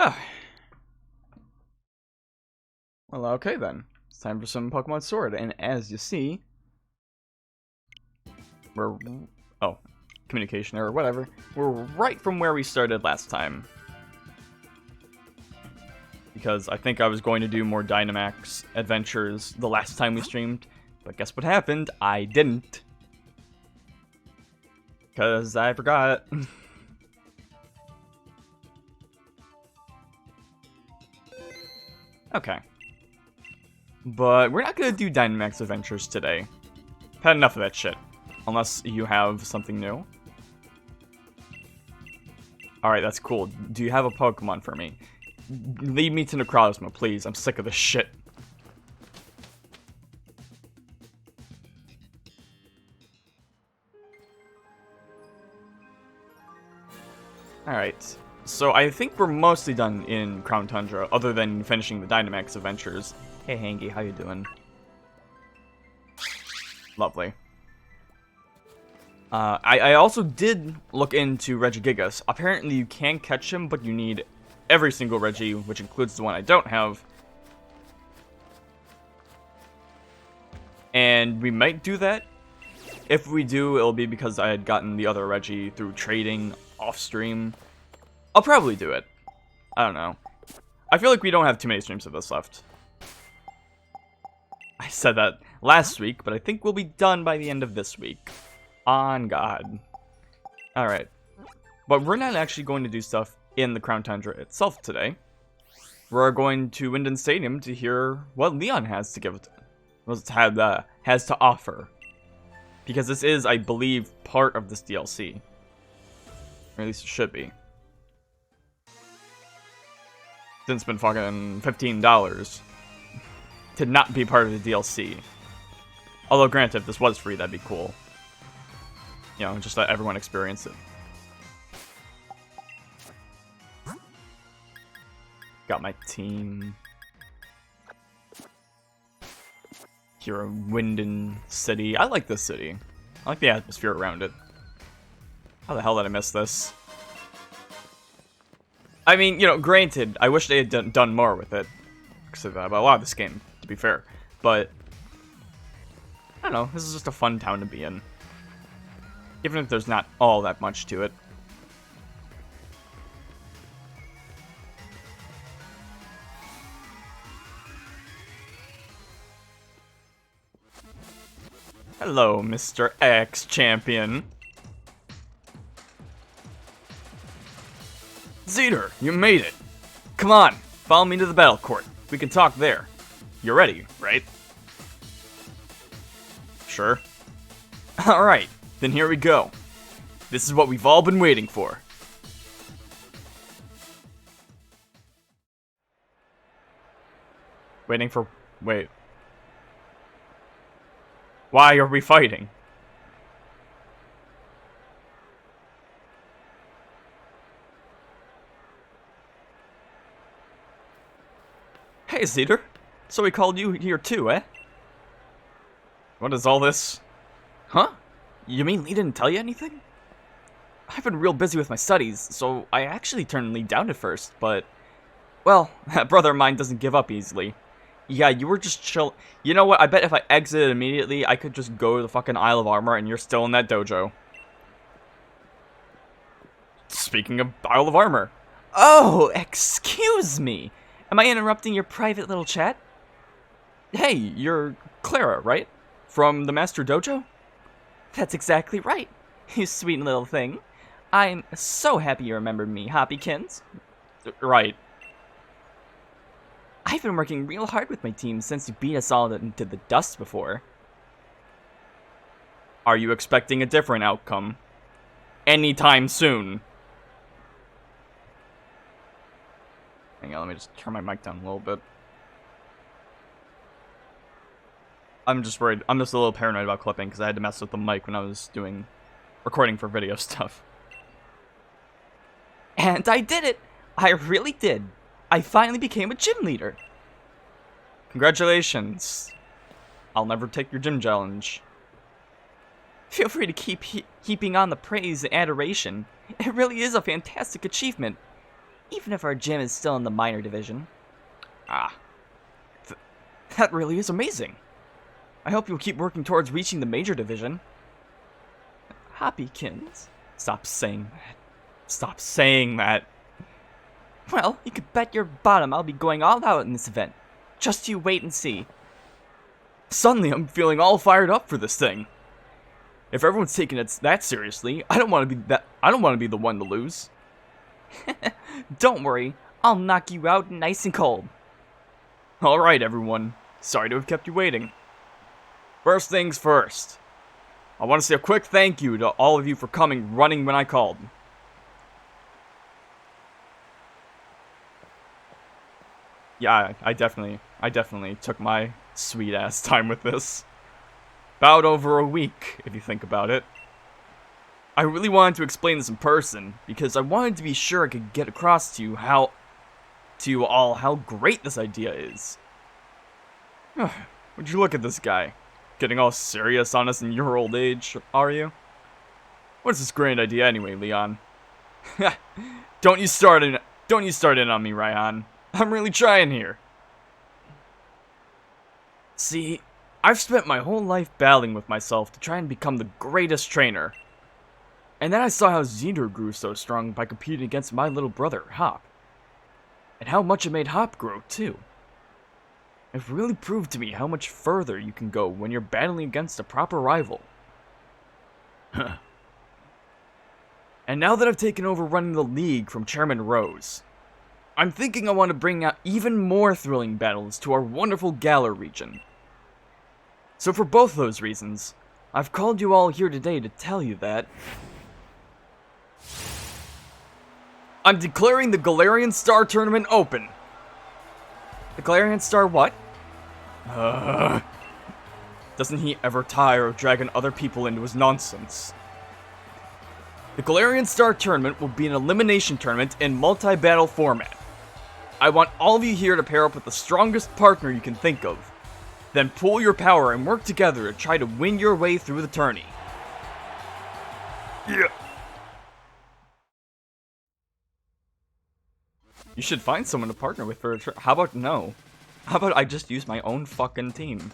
Oh. Well, okay then. It's time for some Pokemon Sword, and as you see, we're... Oh, communication error, whatever. We're right from where we started last time. Because I think I was going to do more Dynamax adventures the last time we streamed, but guess what happened? I didn't. Because I forgot. Okay. But we're not going to do Dynamax adventures today. Had enough of that shit. Unless you have something new. Alright, that's cool. Do you have a Pokemon for me? Lead me to Necrozma, please. I'm sick of this shit. Alright. So I think we're mostly done in Crown Tundra, other than finishing the Dynamax adventures. Hey Hangy, how you doing? Lovely. I also did look into Regigigas. Apparently you can catch him, but you need every single Regi, which includes the one I don't have. And we might do that. If we do, it'll be because I had gotten the other Regi through trading off-stream. I'll probably do it. I don't know. I feel like we don't have too many streams of this left. I said that last week, but I think we'll be done by the end of this week. On God. Alright. But we're not actually going to do stuff in the Crown Tundra itself today. We're going to Wyndon Stadium to hear what Leon has to give, has to offer. Because this is, I believe, part of this DLC. Or at least it should be. Since it's been fucking $15 to not be part of the DLC. Although, granted, if this was free, that'd be cool. You know, just let everyone experience it. Got my team. Here in Wyndon City. I like this city. I like the atmosphere around it. How the hell did I miss this? I mean, you know, granted, I wish they had done more with it. About a lot of this game, to be fair. But, I don't know, this is just a fun town to be in. Even if there's not all that much to it. Hello, Mr. X Champion. Zeter, you made it. Come on, follow me to the battle court. We can talk there. You're ready, right? Sure. Alright, then here we go. This is what we've all been waiting for. Wait. Why are we fighting? Hey, Zeter. So we called you here too, eh? What is all this? Huh? You mean Lee didn't tell you anything? I've been real busy with my studies, so I actually turned Lee down at first, but... Well, that brother of mine doesn't give up easily. Yeah, you were just chill. You know what? I bet if I exited immediately, I could just go to the fucking Isle of Armor and you're still in that dojo. Speaking of Isle of Armor. Oh, excuse me. Am I interrupting your private little chat? Hey, you're Clara, right? From the Master Dojo? That's exactly right. You sweet little thing. I'm so happy you remembered me, Hoppykins. Right. I've been working real hard with my team since you beat us all into the dust before. Are you expecting a different outcome? Anytime soon? Hang on, let me just turn my mic down a little bit. I'm just worried. I'm just a little paranoid about clipping because I had to mess with the mic when I was recording for video stuff. And I did it! I really did. I finally became a gym leader. Congratulations. I'll never take your gym challenge. Feel free to keep heaping on the praise and adoration. It really is a fantastic achievement. even if our gym is still in the minor division. Ah. That really is amazing. I hope you'll keep working towards reaching the major division. Hoppykins. Stop saying that. Stop saying that. Well, you could bet your bottom I'll be going all out in this event. Just you wait and see. Suddenly, I'm feeling all fired up for this thing. If everyone's taking it that seriously, I don't want to be the one to lose. Don't worry, I'll knock you out nice and cold. All right, everyone. Sorry to have kept you waiting. First things first. I want to say a quick thank you to all of you for coming running when I called. Yeah, I definitely took my sweet ass time with this. About over a week, if you think about it. I really wanted to explain this in person, because I wanted to be sure I could get across to you all how great this idea is. Would you look at this guy? Getting all serious on us in your old age, are you? What's this grand idea anyway, Leon? Don't you start in on me, Ryan. I'm really trying here. See, I've spent my whole life battling with myself to try and become the greatest trainer. And then I saw how Zener grew so strong by competing against my little brother, Hop. And how much it made Hop grow, too. It really proved to me how much further you can go when you're battling against a proper rival. And now that I've taken over running the league from Chairman Rose, I'm thinking I want to bring out even more thrilling battles to our wonderful Galar region. So for both those reasons, I've called you all here today to tell you that I'm declaring the Galarian Star Tournament open. The Galarian Star what? Doesn't he ever tire of dragging other people into his nonsense? The Galarian Star Tournament will be an elimination tournament in multi-battle format. I want all of you here to pair up with the strongest partner you can think of. Then pool your power and work together to try to win your way through the tourney. Yeah. You should find someone to partner with for a trip. How about no? How about I just use my own fucking team?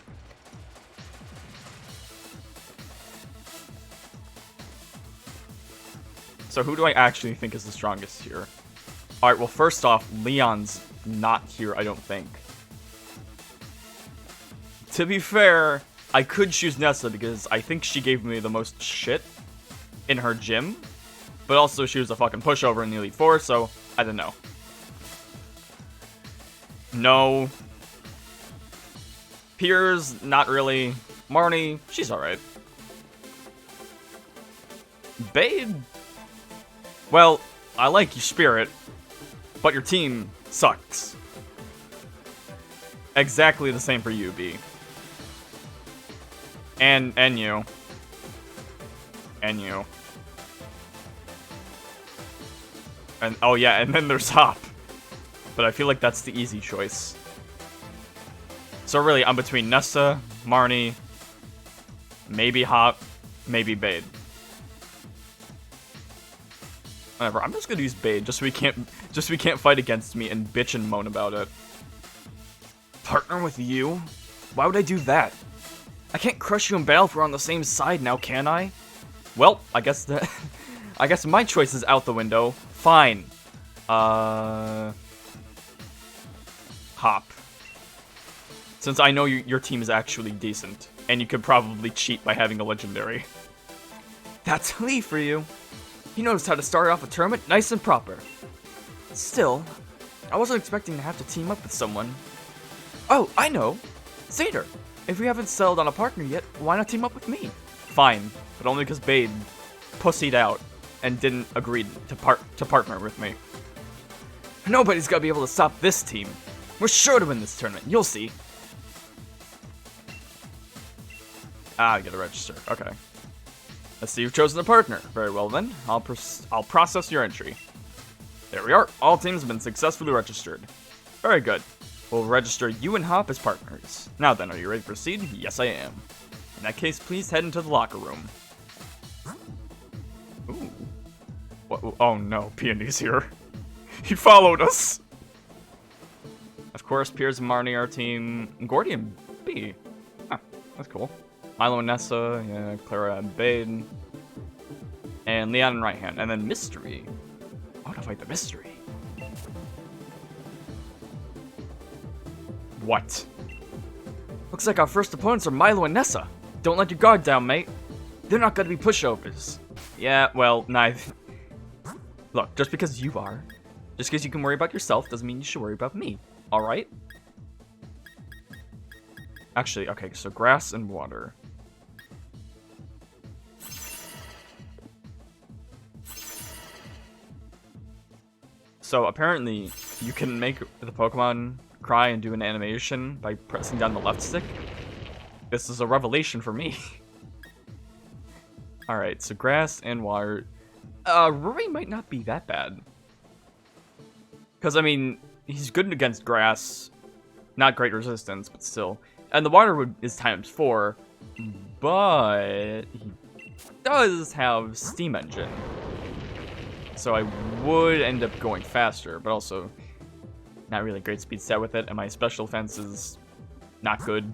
So who do I actually think is the strongest here? Alright, well first off, Leon's not here, I don't think. To be fair, I could choose Nessa because I think she gave me the most shit in her gym. But also she was a fucking pushover in the Elite Four, so I don't know. No. Piers, not really. Marnie, she's alright. Bade? Well, I like your spirit, but your team sucks. Exactly the same for you, B. And you. And you. And, oh yeah, and then there's Hop. But I feel like that's the easy choice. So really, I'm between Nessa, Marnie, maybe Hop, maybe Bade. Whatever, I'm just gonna use Bade just so we can't fight against me and bitch and moan about it. Partner with you? Why would I do that? I can't crush you in battle if we're on the same side now, can I? Well, I guess my choice is out the window. Fine. Hop. Since I know your team is actually decent, and you could probably cheat by having a legendary. That's Lee for you. He knows how to start off a tournament nice and proper. Still, I wasn't expecting to have to team up with someone. Oh, I know! Zader! If we haven't settled on a partner yet, why not team up with me? Fine, but only because Bade pussied out and didn't agree to partner with me. Nobody's gotta be able to stop this team. We're sure to win this tournament, you'll see. Ah, I gotta register, okay. Let's see, you've chosen a partner. Very well then, I'll process your entry. There we are, all teams have been successfully registered. Very good. We'll register you and Hop as partners. Now then, are you ready to proceed? Yes, I am. In that case, please head into the locker room. Ooh. What? Oh no, Peony's here. He followed us. Of course, Piers and Marnie are team Gordy and B. Ah, that's cool. Milo and Nessa, yeah, Clara and Bade. And Leon and Right Hand. And then Mystery. I want to fight the Mystery. What? Looks like our first opponents are Milo and Nessa. Don't let your guard down, mate. They're not gonna be pushovers. Yeah, well, neither. Look, just because you are, just because you can worry about yourself doesn't mean you should worry about me. Alright? Actually, okay, so grass and water. So apparently, you can make the Pokemon cry and do an animation by pressing down the left stick. This is a revelation for me. Alright, so grass and water. Rory might not be that bad. Because, I mean, he's good against grass. Not great resistance, but still. And the water is times 4. But he does have Steam Engine. So I would end up going faster, but also not really great speed stat with it. And my special defense is not good.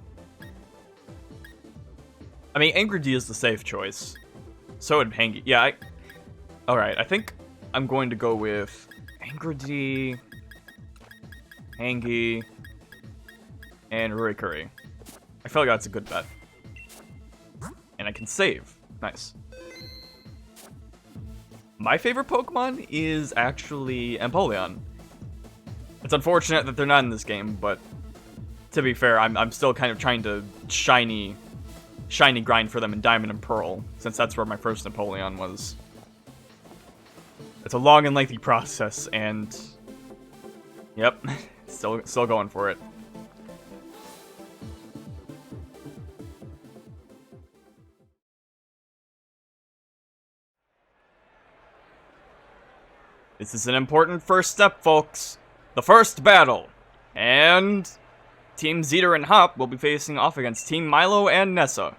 I mean, Angry D is the safe choice. So would Hangy. Yeah, alright, I think I'm going to go with Angry D, Hangy, and Rurikuri. I feel like that's a good bet. And I can save. Nice. My favorite Pokemon is actually Empoleon. It's unfortunate that they're not in this game, but to be fair, I'm still kind of trying to shiny grind for them in Diamond and Pearl, since that's where my first Napoleon was. It's a long and lengthy process, and yep, still going for it. This is an important first step, folks. The first battle. And Team Zeter and Hop will be facing off against Team Milo and Nessa.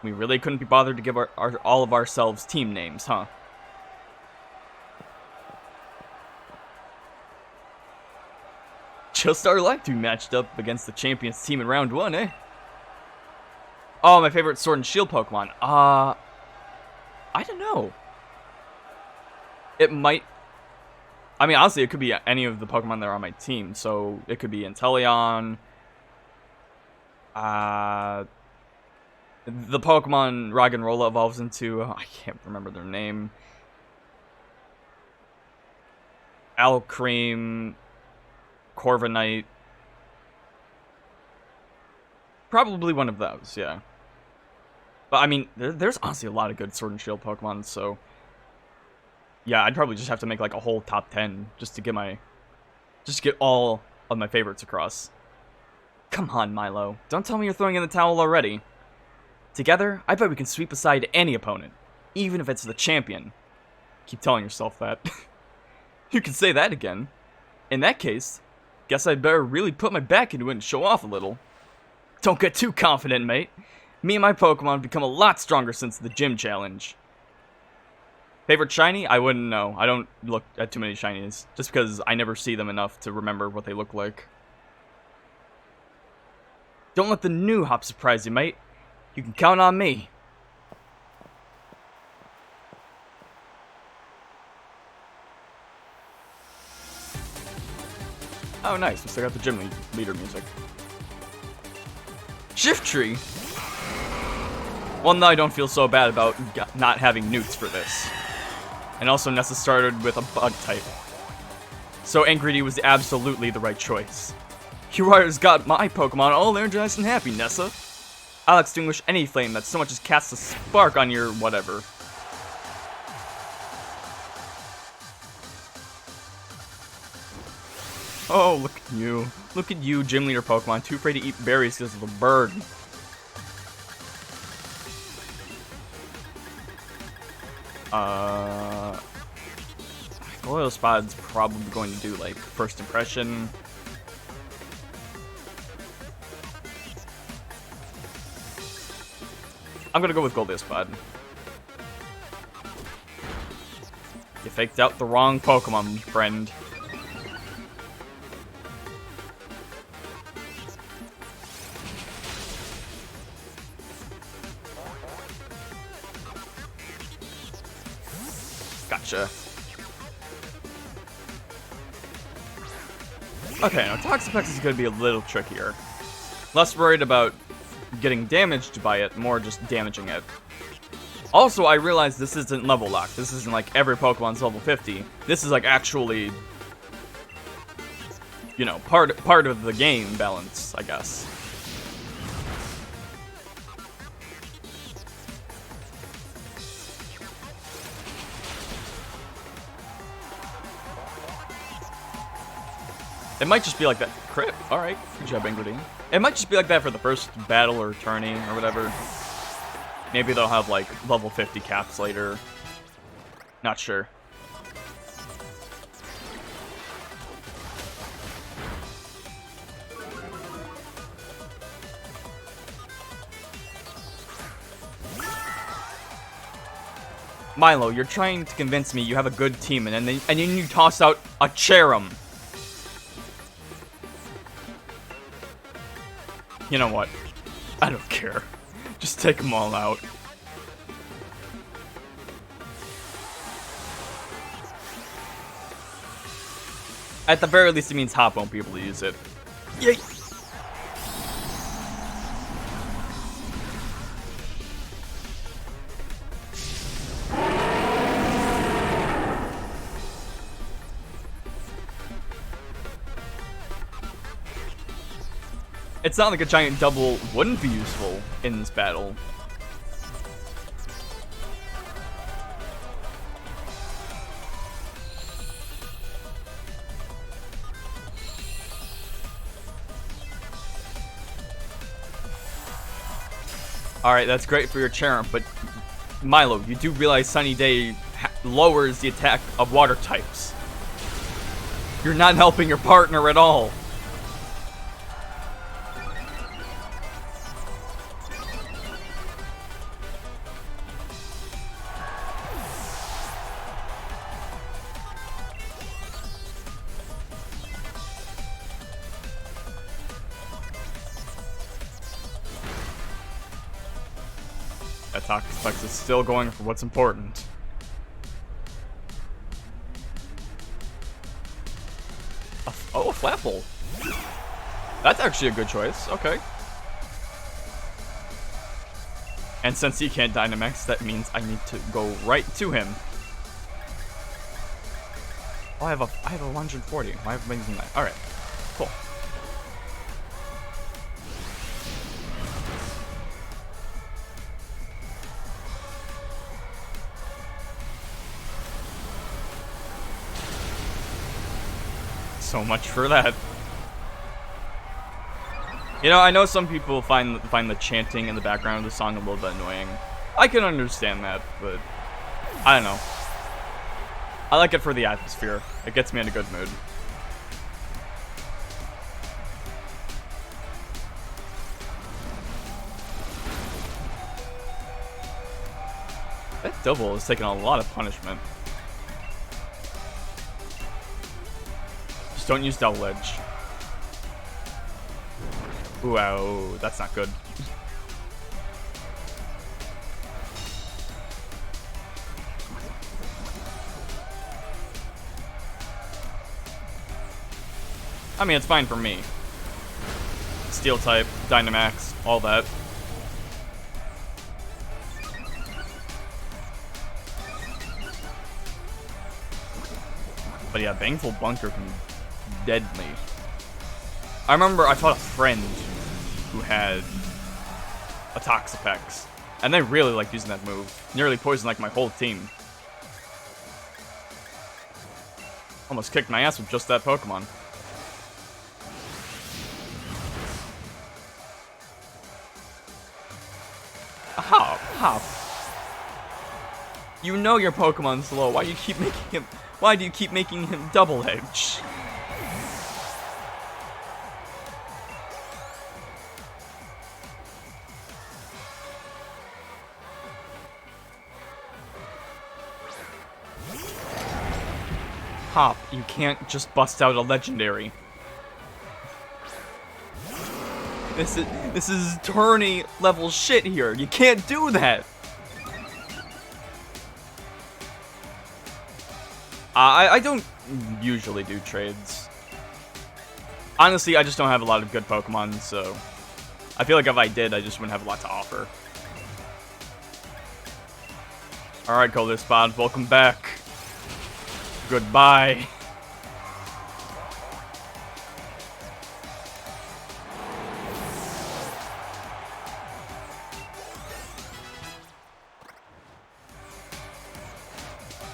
We really couldn't be bothered to give all of ourselves team names, huh? Just our luck to be matched up against the champions team in round 1, eh? Oh, my favorite Sword and Shield Pokemon. I don't know. It might... I mean, honestly, it could be any of the Pokemon that are on my team. So, it could be Inteleon. The Pokemon Roggenrola evolves into... I can't remember their name. Alcream. Corviknight. Probably one of those, yeah. But, I mean, there's honestly a lot of good Sword and Shield Pokemon, so... Yeah, I'd probably just have to make like a whole top 10 just to get all of my favorites across. Come on, Milo. Don't tell me you're throwing in the towel already. Together, I bet we can sweep aside any opponent, even if it's the champion. Keep telling yourself that. You can say that again. In that case, guess I'd better really put my back into it and show off a little. Don't get too confident, mate. Me and my Pokemon have become a lot stronger since the gym challenge. Favorite shiny? I wouldn't know. I don't look at too many shinies, just because I never see them enough to remember what they look like. Don't let the new Hop surprise you, mate. You can count on me. Oh, nice. We still got the gym leader music. Shiftry? Well, now I don't feel so bad about not having newts for this. And also, Nessa started with a bug type. So Angry was absolutely the right choice. Uriah's got my Pokemon all energized and happy, Nessa. I'll extinguish any flame that so much as casts a spark on your whatever. Oh, look at you. Look at you, gym leader Pokemon, too afraid to eat berries because of a bird. Oil Spot's probably going to do, like, first impression. I'm gonna go with Goldeo Spot. You faked out the wrong Pokemon, friend. Gotcha. Okay, now Toxapex is going to be a little trickier. Less worried about getting damaged by it, more just damaging it. Also, I realize this isn't level lock. This isn't like every Pokemon's level 50. This is like actually, you know, part of the game balance, I guess. It might just be like that. Crit. Alright. Good job, Ingridine. It might just be like that for the first battle or tourney or whatever. Maybe they'll have like level 50 caps later. Not sure. Milo, you're trying to convince me you have a good team, and then you toss out a Cherim. You know what? I don't care. Just take them all out. At the very least, it means Hop won't be able to use it. Yay! It's not like a giant double wouldn't be useful in this battle. Alright, that's great for your Cherim, but Milo, you do realize Sunny Day lowers the attack of water types. You're not helping your partner at all. That Toxapex is still going for what's important. Oh, a Flapple. That's actually a good choice. Okay. And since he can't Dynamax, that means I need to go right to him. Oh, I have a 140. Why have I been using that? All right. Cool. So much for that. You know, I know some people find the chanting in the background of the song a little bit annoying. I can understand that, but I don't know. I like it for the atmosphere. It gets me in a good mood. That double is taking a lot of punishment. Don't use Double Edge. Ooh, ow, that's not good. I mean, it's fine for me. Steel type, Dynamax, all that. But yeah, Baneful Bunker can dead me. I remember I fought a friend who had a Toxapex, and they really liked using that move. Nearly poisoned like my whole team. Almost kicked my ass with just that Pokemon. Hop. You know your Pokemon's slow. Why do you keep making him Double Edge? Hop, you can't just bust out a legendary. This is tourney level shit here. You can't do that. I don't usually do trades. Honestly, I just don't have a lot of good Pokemon, so I feel like if I did, I just wouldn't have a lot to offer. Alright, Color Spawns, welcome back. Goodbye.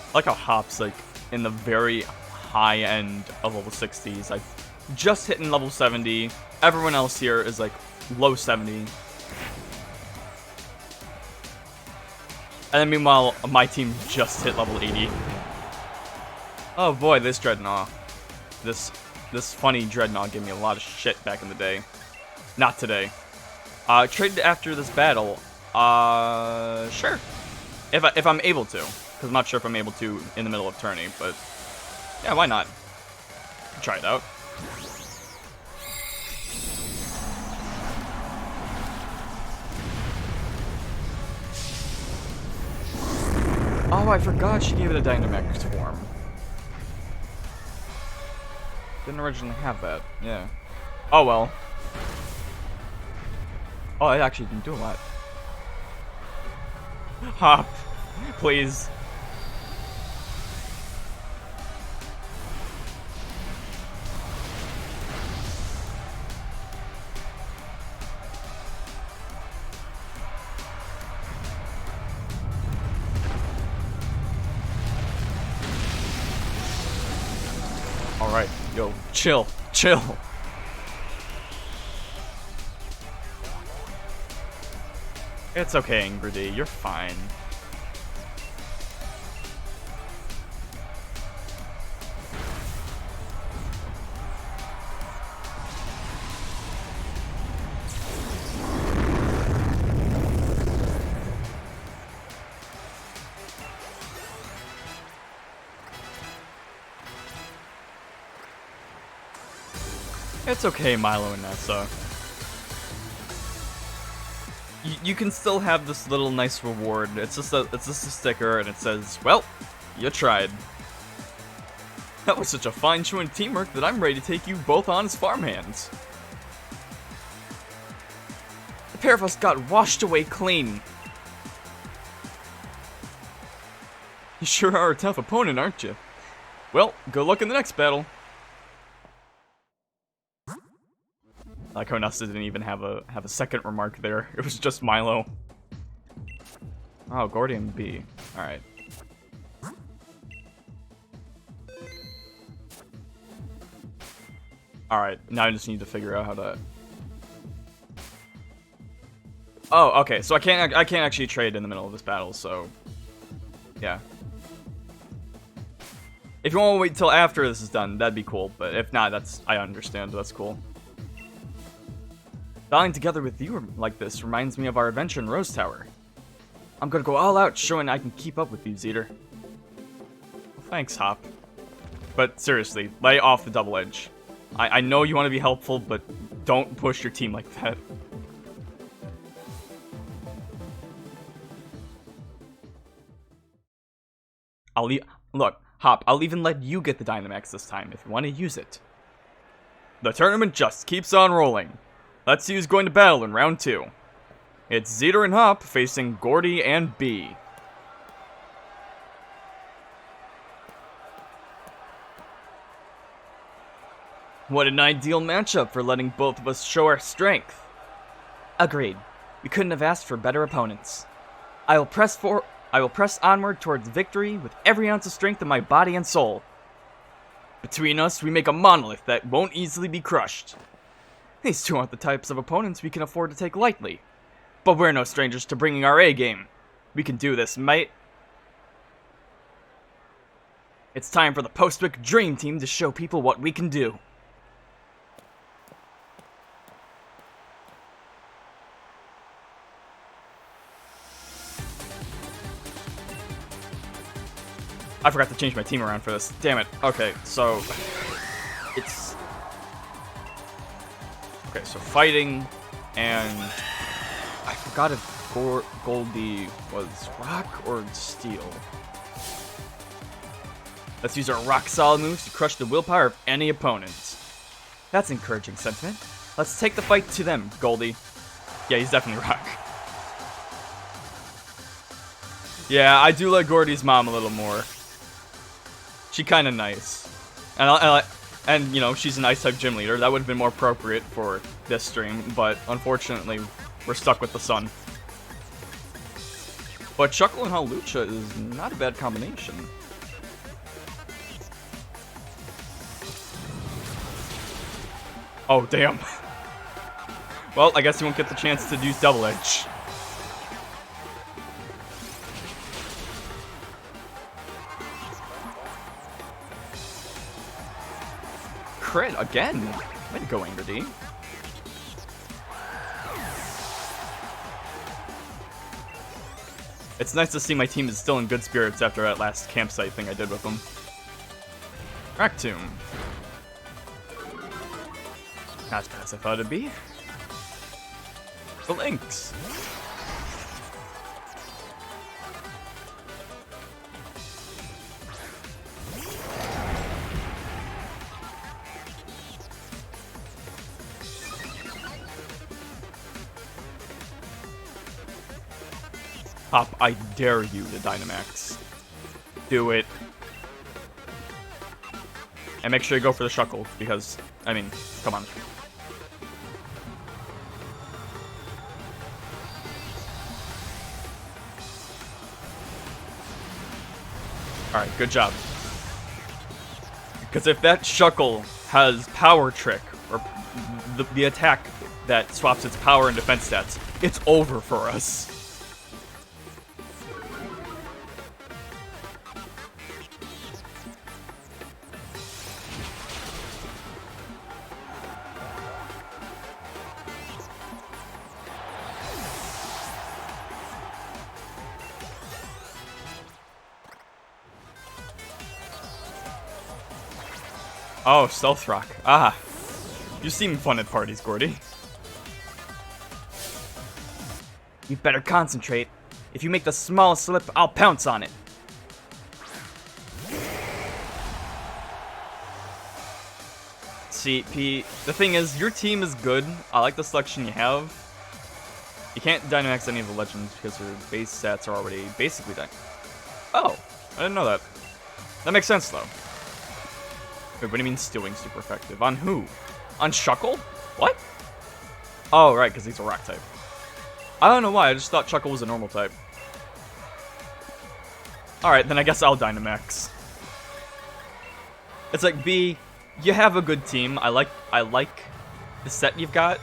I like how Hop's like in the very high end of level 60s. Like just hitting level 70. Everyone else here is like low 70. And then meanwhile, my team just hit level 80. Oh boy, this Dreadnought. This funny Dreadnought gave me a lot of shit back in the day. Not today. Traded after this battle. Sure. If I'm able to. Because I'm not sure if I'm able to in the middle of tourney, but yeah, why not? Try it out. Oh, I forgot she gave it a Dynamax form. Didn't originally have that, yeah. Oh well. Oh, it actually didn't do a lot. Hop, please. Alright, yo, chill. It's okay, Angry D, you're fine. It's okay, Milo and Nessa. You can still have this little nice reward. It's just a sticker, and it says, "Well, you tried." That was such a fine show and teamwork that I'm ready to take you both on as farmhands. The pair of us got washed away clean. You sure are a tough opponent, aren't you? Well, good luck in the next battle. Like how Nessa didn't even have a second remark there. It was just Milo. Oh, Gordian B. Alright. Alright, now I just need to figure out how to... Oh, okay, so I can't actually trade in the middle of this battle, so... Yeah. If you want to wait till after this is done, that'd be cool, but if not, I understand, that's cool. Battling together with you like this reminds me of our adventure in Rose Tower. I'm gonna go all out showing I can keep up with you, Zeter. Well, thanks, Hop. But seriously, lay off the double edge. I know you want to be helpful, but don't push your team like that. Look, Hop, I'll even let you get the Dynamax this time if you want to use it. The tournament just keeps on rolling. Let's see who's going to battle in round 2. It's Zeter and Hop facing Gordy and B. What an ideal matchup for letting both of us show our strength. Agreed. We couldn't have asked for better opponents. I will press onward towards victory with every ounce of strength in my body and soul. Between us, we make a monolith that won't easily be crushed. These two aren't the types of opponents we can afford to take lightly. But we're no strangers to bringing our A-game. We can do this, mate. It's time for the Postwick Dream Team to show people what we can do. I forgot to change my team around for this. Damn it. Okay, so it's okay. So fighting, and I forgot if Goldie was rock or steel. Let's use our rock solid moves to crush the willpower of any opponent. That's encouraging sentiment. Let's take the fight to them, Goldie. Yeah, he's definitely rock. Yeah, I do like Gordy's mom a little more. She kind of nice, and you know, she's an ice type gym leader. That would have been more appropriate for this stream, but unfortunately, we're stuck with the sun. But Chuckle and Halucha is not a bad combination. Oh damn. Well, I guess you won't get the chance to use Double Edge. Crit again. Way to go, Anger D. It's nice to see my team is still in good spirits after that last campsite thing I did with them. Raktoon. Not as bad as I thought it'd be. The Lynx. Pop, I dare you to Dynamax. Do it. And make sure you go for the Shuckle, because, I mean, come on. Alright, good job. Because if that Shuckle has Power Trick, or the attack that swaps its power and defense stats, it's over for us. Oh, Stealth Rock. Ah. You seem fun at parties, Gordy. You better concentrate. If you make the smallest slip, I'll pounce on it. See, P, the thing is, your team is good. I like the selection you have. You can't Dynamax any of the legends because their base stats are already basically done. Oh, I didn't know that. That makes sense, though. Wait, what do you mean Stewing's super effective? On who? On Shuckle? What? Oh, right, because he's a rock type. I don't know why, I just thought Shuckle was a normal type. Alright, then I guess I'll Dynamax. It's like, B, you have a good team. I like the set you've got.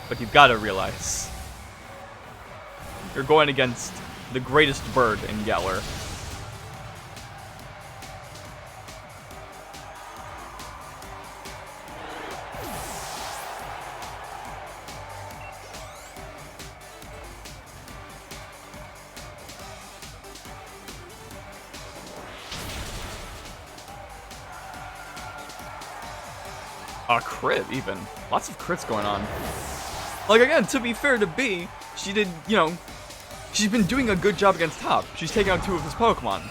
But you've got to realize, you're going against the greatest bird in Galar. A crit, even. Lots of crits going on. Like, again, to be fair to B, she did, you know, she's been doing a good job against Top. She's taking out 2 of his Pokemon.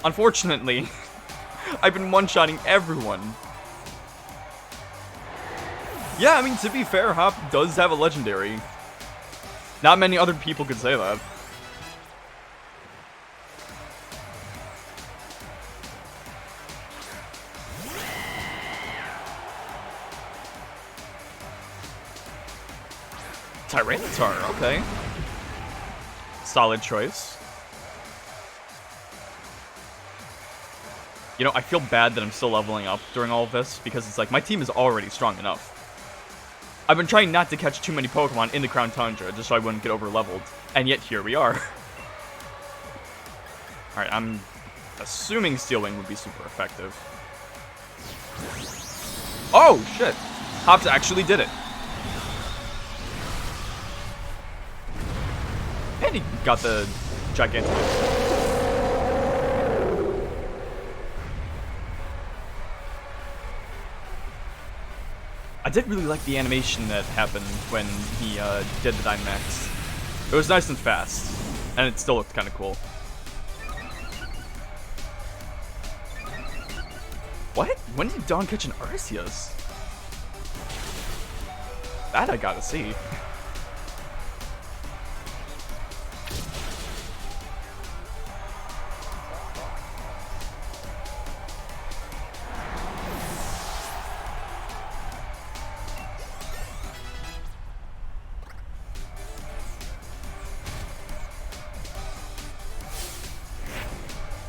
Unfortunately, I've been one-shotting everyone. Yeah, I mean, to be fair, Hop does have a legendary. Not many other people could say that. Tyranitar, okay. Solid choice. You know, I feel bad that I'm still leveling up during all of this, because it's like, my team is already strong enough. I've been trying not to catch too many Pokemon in the Crown Tundra, just so I wouldn't get over-leveled. And yet, here we are. Alright, I'm assuming Steel Wing would be super effective. Oh, shit! Hops actually did it. And he got the gigantic. I did really like the animation that happened when he did the Dynamax. It was nice and fast, and it still looked kind of cool. What? When did Dawn catch an Arceus? That I gotta see.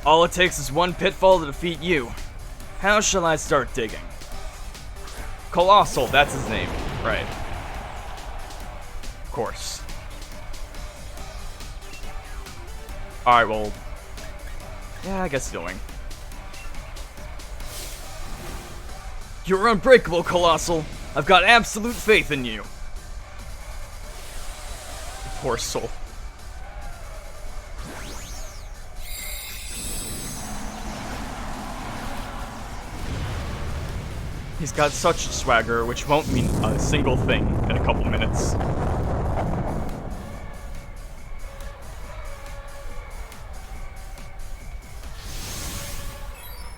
All it takes is one pitfall to defeat you. How shall I start digging? Colossal, that's his name. Right. Of course. Alright, well... yeah, I guess doing. You're unbreakable, Colossal. I've got absolute faith in you. Poor soul. He's got such swagger, which won't mean a single thing in a couple minutes.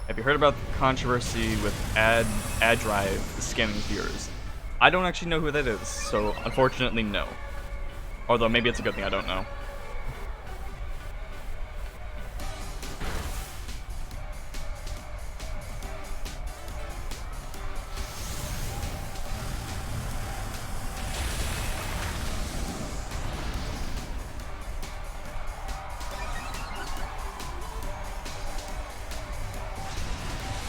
Have you heard about the controversy with AdDrive scamming viewers? I don't actually know who that is, so unfortunately no. Although maybe it's a good thing, I don't know.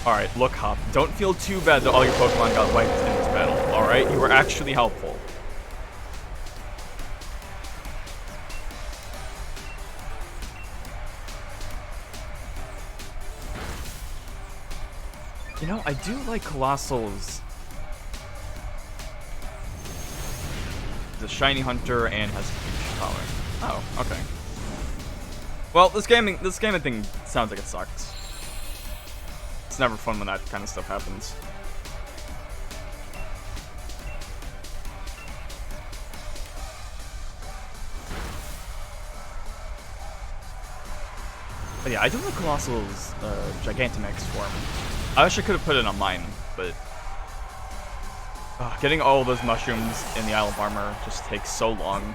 Alright, look, Hop, don't feel too bad that all your Pokemon got wiped in this battle, alright? You were actually helpful. You know, I do like Colossal's... the Shiny Hunter and has a huge power. Oh, okay. Well, this gaming thing sounds like it sucks. It's never fun when that kind of stuff happens. But yeah, I do like Colossal's Gigantamax form. I wish I could have put it on mine, but getting all those mushrooms in the Isle of Armor just takes so long.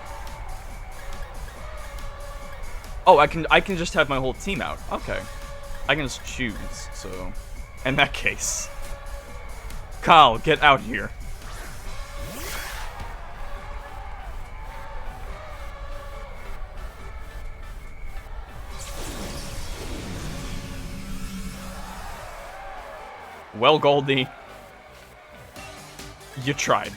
Oh, I can just have my whole team out. Okay. I can just choose, so... in that case... Kyle, get out here. Well, Goldie. You tried.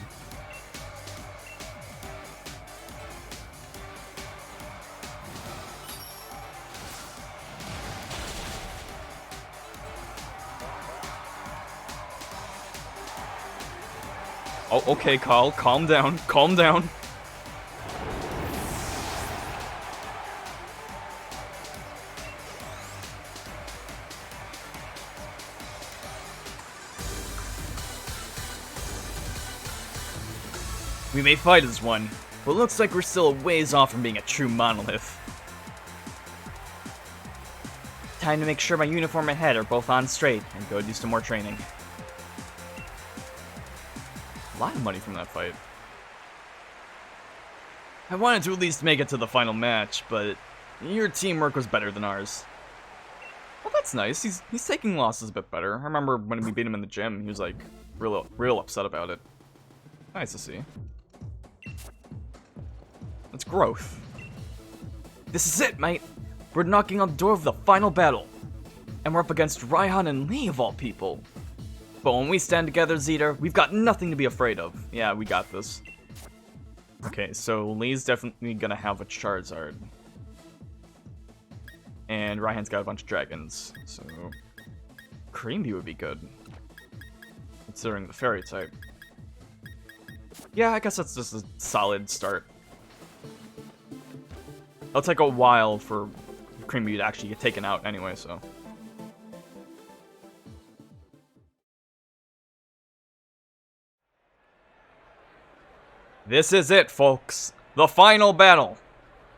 Oh, okay, Carl, calm down, calm down. We may fight as one, but it looks like we're still a ways off from being a true monolith. Time to make sure my uniform and head are both on straight and go do some more training. A lot of money from that fight. I wanted to at least make it to the final match, but your teamwork was better than ours. Well, that's nice. He's taking losses a bit better. I remember when we beat him in the gym, he was like real upset about it. Nice to see. That's growth. This is it, mate. We're knocking on the door of the final battle. And we're up against Raihan and Lee of all people. But when we stand together, Zeter, we've got nothing to be afraid of. Yeah, we got this. Okay, so Lee's definitely gonna have a Charizard. And Raihan's got a bunch of dragons, so... Creambee would be good. Considering the fairy type. Yeah, I guess that's just a solid start. It'll take a while for Creambee to actually get taken out anyway, so... This is it, folks. The final battle.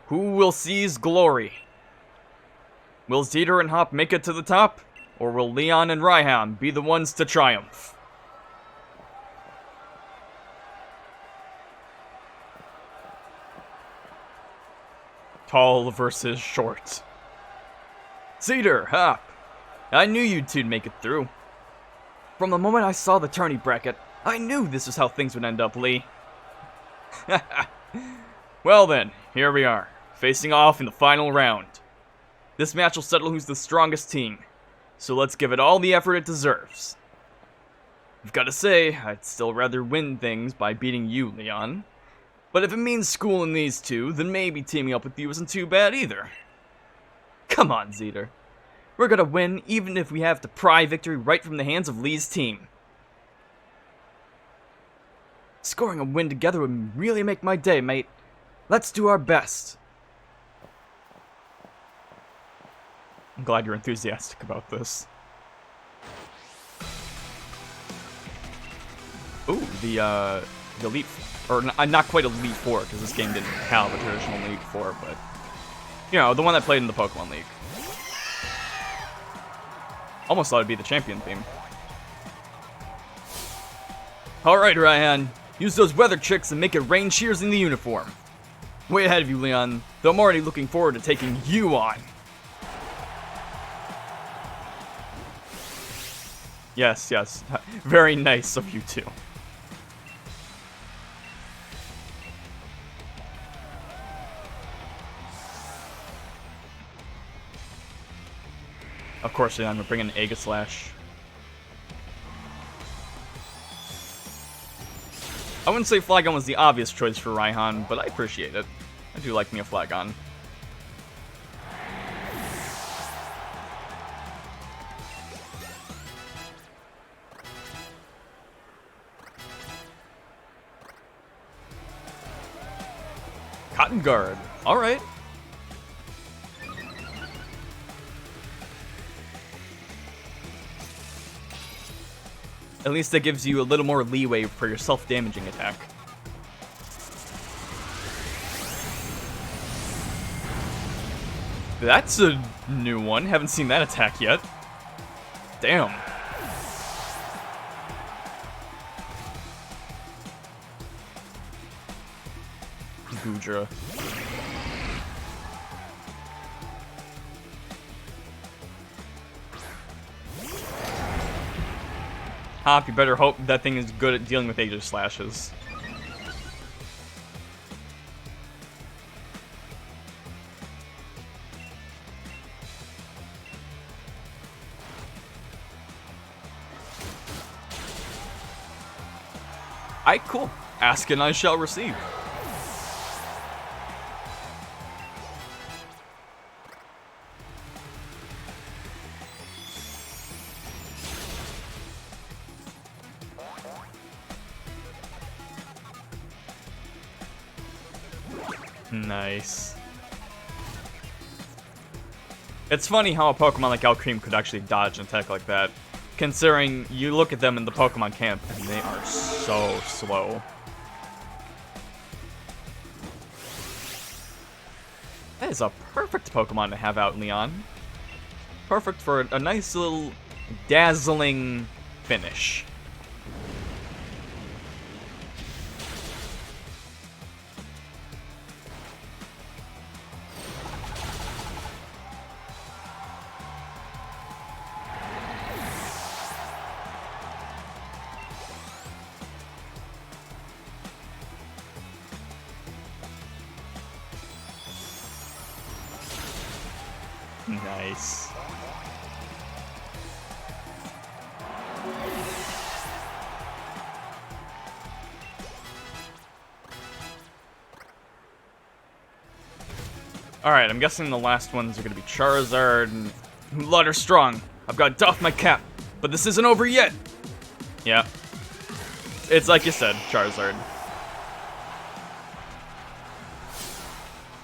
Who will seize glory? Will Zeter and Hop make it to the top? Or will Leon and Raihan be the ones to triumph? Tall versus short. Zeter, Hop. I knew you two'd make it through. From the moment I saw the tourney bracket, I knew this was how things would end up, Lee. Well then, here we are, facing off in the final round. This match will settle who's the strongest team, so let's give it all the effort it deserves. I've got to say, I'd still rather win things by beating you, Leon. But if it means schooling these two, then maybe teaming up with you isn't too bad either. Come on, Zeter. We're gonna win even if we have to pry victory right from the hands of Lee's team. Scoring a win together would really make my day, mate. Let's do our best. I'm glad you're enthusiastic about this. Ooh, the Elite, or not quite Elite Four, because this game didn't have a traditional Elite Four, but, you know, the one that played in the Pokemon League. Almost thought it'd be the champion theme. Alright, Raihan. Use those weather tricks and make it rain cheers in the uniform. Way ahead of you, Leon, though I'm already looking forward to taking you on. Yes, yes. Very nice of you two. Of course, Leon, we're bringing Aegislash. I wouldn't say Flygon was the obvious choice for Raihan, but I appreciate it. I do like me a Flygon. Cotton Guard. Alright. At least that gives you a little more leeway for your self-damaging attack. That's a new one. Haven't seen that attack yet. Damn. Goodra. Hop, you better hope that thing is good at dealing with Aegislashes. Aight, cool. Ask and I shall receive. Nice. It's funny how a Pokemon like Alcremie could actually dodge an attack like that, considering you look at them in the Pokemon camp and they are so slow. That is a perfect Pokemon to have out, Leon. Perfect for a nice little dazzling finish. Nice. Alright, I'm guessing the last ones are gonna be Charizard and Strong. I've got to doff my cap, but this isn't over yet. Yeah. It's like you said, Charizard.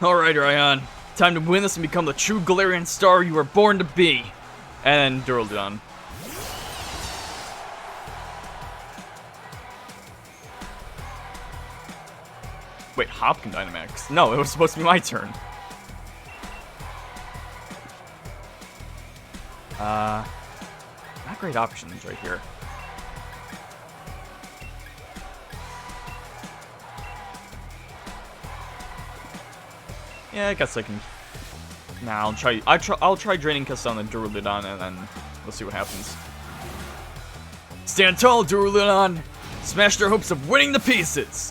Alright, Raihan. Time to win this and become the true Galarian star you were born to be. And Duraludon. Wait, Hop can Dynamax. No, it was supposed to be my turn. Not great options right here. Yeah, I guess I can. Nah, I'll try draining Kiss on the Duraludon, and then we'll see what happens. Stand tall, Duraludon! Smash their hopes of winning the pieces!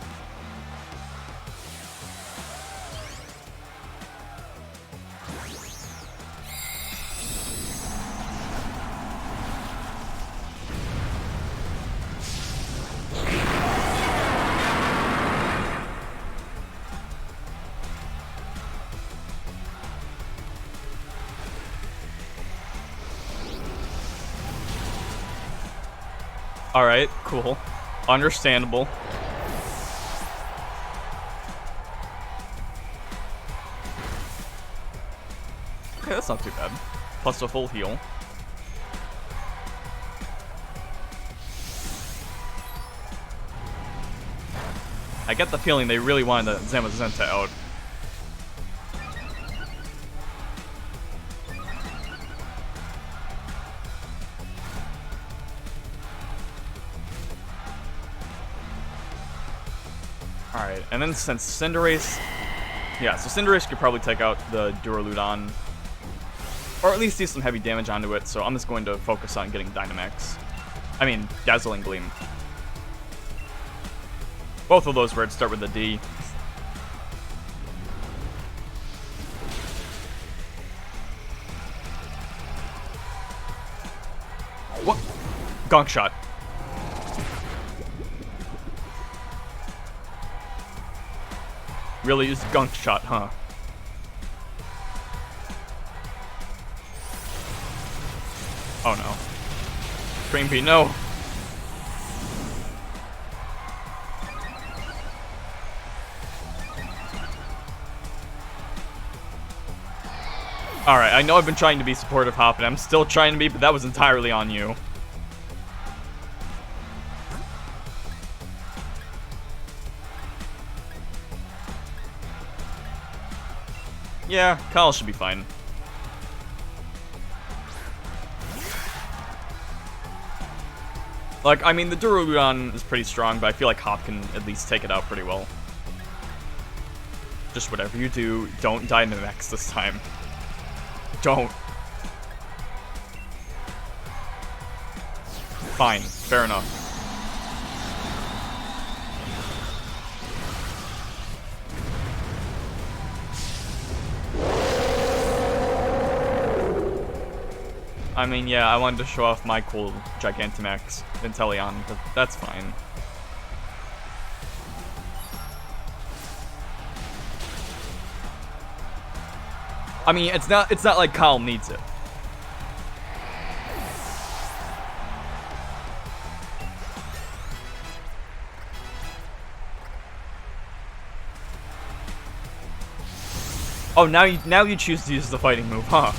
Alright, cool. Understandable. Okay, that's not too bad. Plus a full heal. I get the feeling they really wanted the Zamazenta out. Alright, and then since Cinderace... Yeah, so Cinderace could probably take out the Duraludon. Or at least do some heavy damage onto it, so I'm just going to focus on getting Dynamax. I mean, Dazzling Gleam. Both of those words start with a D. What? Gonk Shot. Really used Gunk Shot, huh? Oh no. Cream Pea, no! Alright, I know I've been trying to be supportive, Hop, and I'm still trying to be, but that was entirely on you. Yeah, Kyle should be fine. Like, I mean, the Duraludon is pretty strong, but I feel like Hop can at least take it out pretty well. Just whatever you do, don't Dynamax this time. Don't. Fine, fair enough. I mean, yeah, I wanted to show off my cool Gigantamax Inteleon, but that's fine. I mean, it's not like Kyle needs it. Oh, now you choose to use the fighting move, huh?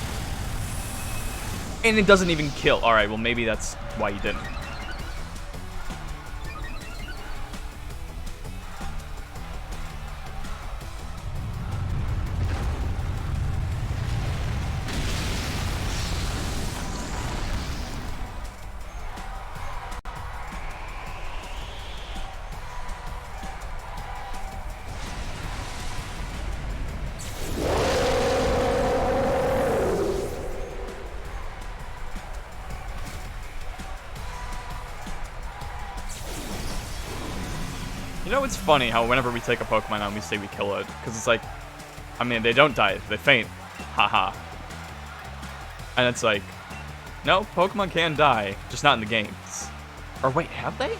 And it doesn't even kill. Alright, well maybe that's why you didn't. You know, it's funny how whenever we take a Pokemon on, we say we kill it. Because it's like, I mean, they don't die, they faint. Haha. And it's like, no, Pokemon can die, just not in the games. Or wait, have they?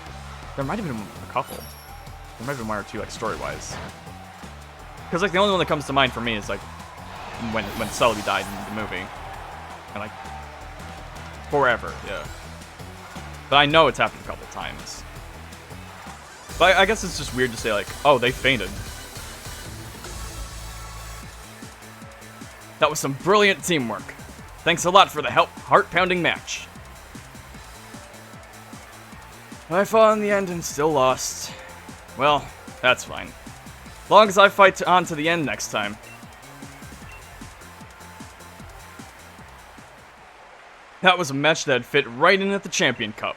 There might have been a couple. There might have been one or two, like, story-wise. Because, like, the only one that comes to mind for me is, like, when Celebi died in the movie. And, like, forever, yeah. But I know it's happened a couple times. But I guess it's just weird to say, like, oh, they fainted. That was some brilliant teamwork. Thanks a lot for the heart-pounding match. I fought in the end and still lost. Well, that's fine. long as I fight on to the end next time. That was a match that fit right in at the Champion Cup.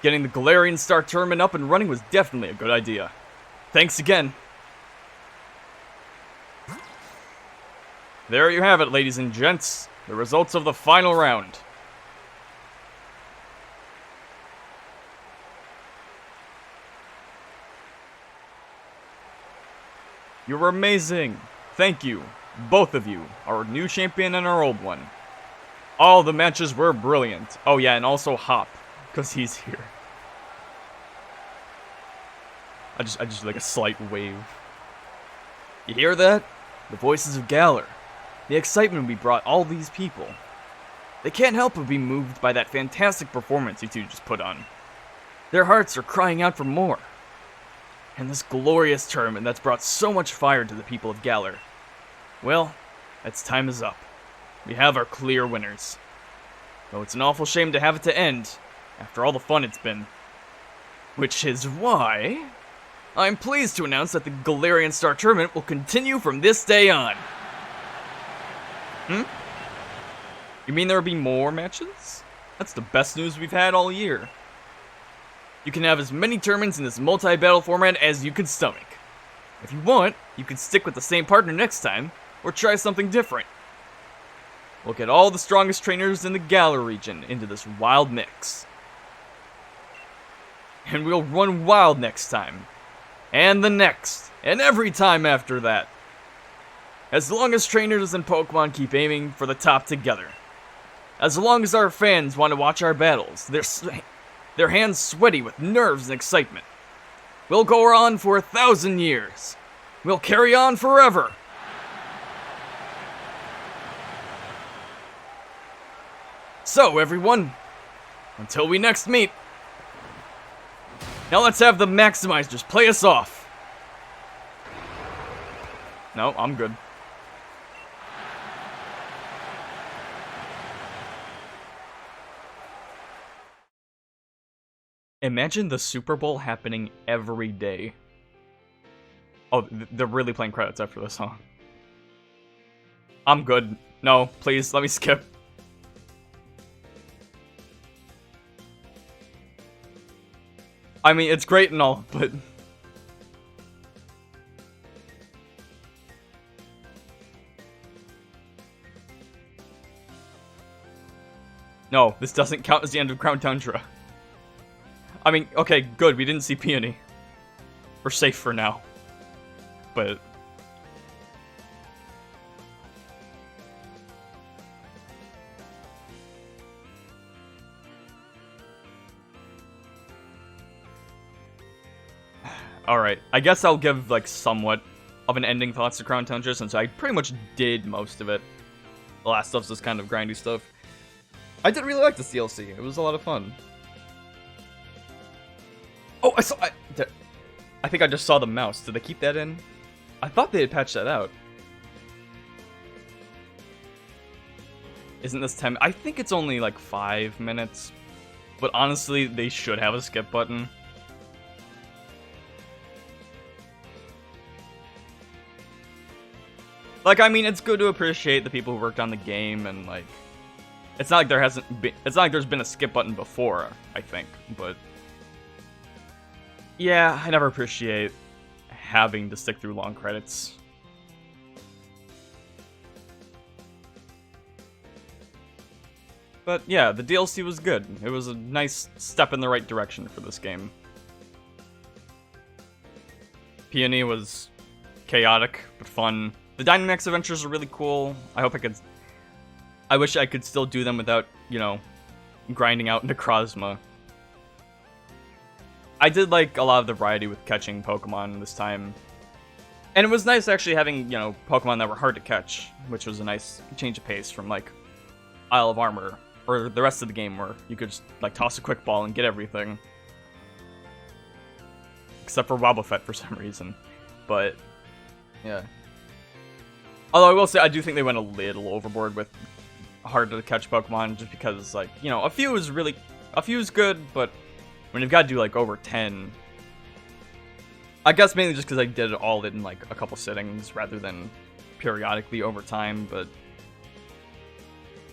Getting the Galarian Star Tournament up and running was definitely a good idea. Thanks again. There you have it, ladies and gents. The results of the final round. You were amazing. Thank you, both of you, our new champion and our old one. All the matches were brilliant. Oh yeah, and also Hop, because he's here. I just like a slight wave. You hear that? The voices of Galar. The excitement we brought all these people. They can't help but be moved by that fantastic performance you two just put on. Their hearts are crying out for more. And this glorious tournament that's brought so much fire to the people of Galar. Well, its time is up. We have our clear winners. Though it's an awful shame to have it to end, after all the fun it's been. Which is why I'm pleased to announce that the Galarian Star Tournament will continue from this day on. You mean there will be more matches? That's the best news we've had all year. You can have as many tournaments in this multi-battle format as you can stomach. If you want, you can stick with the same partner next time, or try something different. We'll get all the strongest trainers in the Galar region into this wild mix. And we'll run wild next time. And the next. And every time after that. As long as trainers and Pokemon keep aiming for the top together. As long as our fans want to watch our battles, their hands sweaty with nerves and excitement. We'll go on for 1,000 years. We'll carry on forever. So, everyone, until we next meet, now let's have the Maximizers play us off. No, I'm good. Imagine the Super Bowl happening every day. Oh, they're really playing credits after this, huh? I'm good. No, please, let me skip. I mean, it's great and all, but... No, this doesn't count as the end of Crown Tundra. I mean, okay, good, we didn't see Peony. We're safe for now. But... Alright, I guess I'll give, like, somewhat of an ending thoughts to Crown Tundra, since I pretty much did most of it. The last stuff's just kind of grindy stuff. I did really like this DLC. It was a lot of fun. Oh, I think I just saw the mouse. Did they keep that in? I thought they had patched that out. Isn't this 10? I think it's only like 5 minutes. But honestly, they should have a skip button. Like, I mean, it's good to appreciate the people who worked on the game, and like, it's not like there's been a skip button before, I think, but yeah, I never appreciate having to stick through long credits. But yeah, the DLC was good. It was a nice step in the right direction for this game. Peony was chaotic, but fun. The Dynamax adventures are really cool. I wish I could still do them without, you know, grinding out Necrozma. I did like a lot of the variety with catching Pokemon this time. And it was nice actually having, you know, Pokemon that were hard to catch, which was a nice change of pace from, like, Isle of Armor, or the rest of the game where you could just, like, toss a quick ball and get everything. Except for Wobbuffet for some reason. But, yeah. Although I will say, I do think they went a little overboard with hard to catch Pokemon, just because, like, you know, a few is good, but when you've got to do, like, over 10, I guess mainly just because I did it all in like a couple sittings rather than periodically over time, but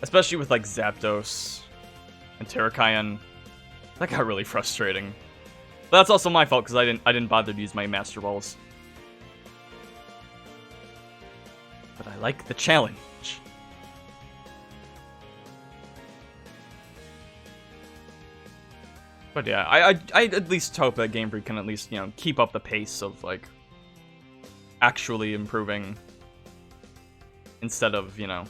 especially with like Zapdos and Terrakion, that got really frustrating. But that's also my fault because I didn't bother to use my Master Balls. But I like the challenge. But yeah, I at least hope that Game Freak can at least, you know, keep up the pace of like actually improving instead of, you know,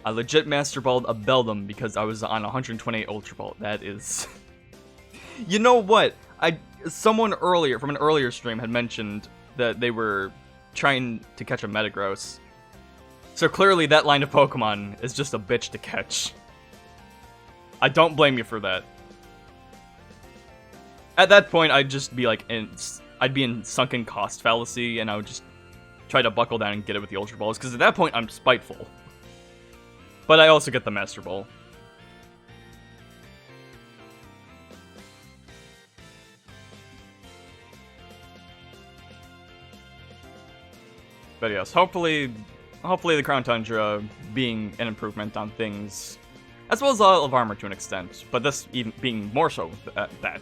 I legit Master Balled a Beldum because I was on 128 Ultra Ball. That is... You know what? Someone earlier, from an earlier stream, had mentioned that they were trying to catch a Metagross. So clearly that line of Pokemon is just a bitch to catch. I don't blame you for that. At that point, I'd just be like, I'd be in sunken cost fallacy, and I would just try to buckle down and get it with the Ultra Balls, because at that point, I'm spiteful. But I also get the Master Ball. But yes, hopefully the Crown Tundra being an improvement on things, as well as all of Armor to an extent, but this even being more so that.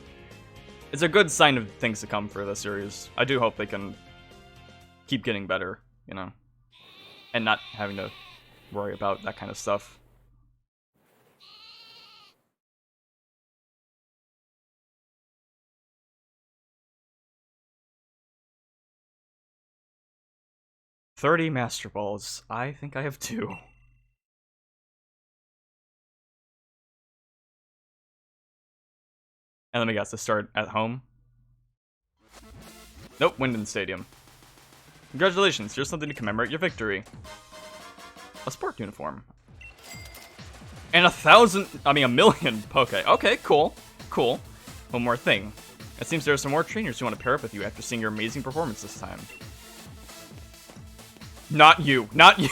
It's a good sign of things to come for the series. I do hope they can keep getting better, you know, and not having to worry about that kind of stuff. "30 Master Balls. I think I have 2. And let me guess, to start at home? Nope, Wyndon Stadium. Congratulations, here's something to commemorate your victory. A sport uniform. And a million Poke. Okay, cool. Cool. One more thing. It seems there are some more trainers who want to pair up with you after seeing your amazing performance this time. Not you. Not you.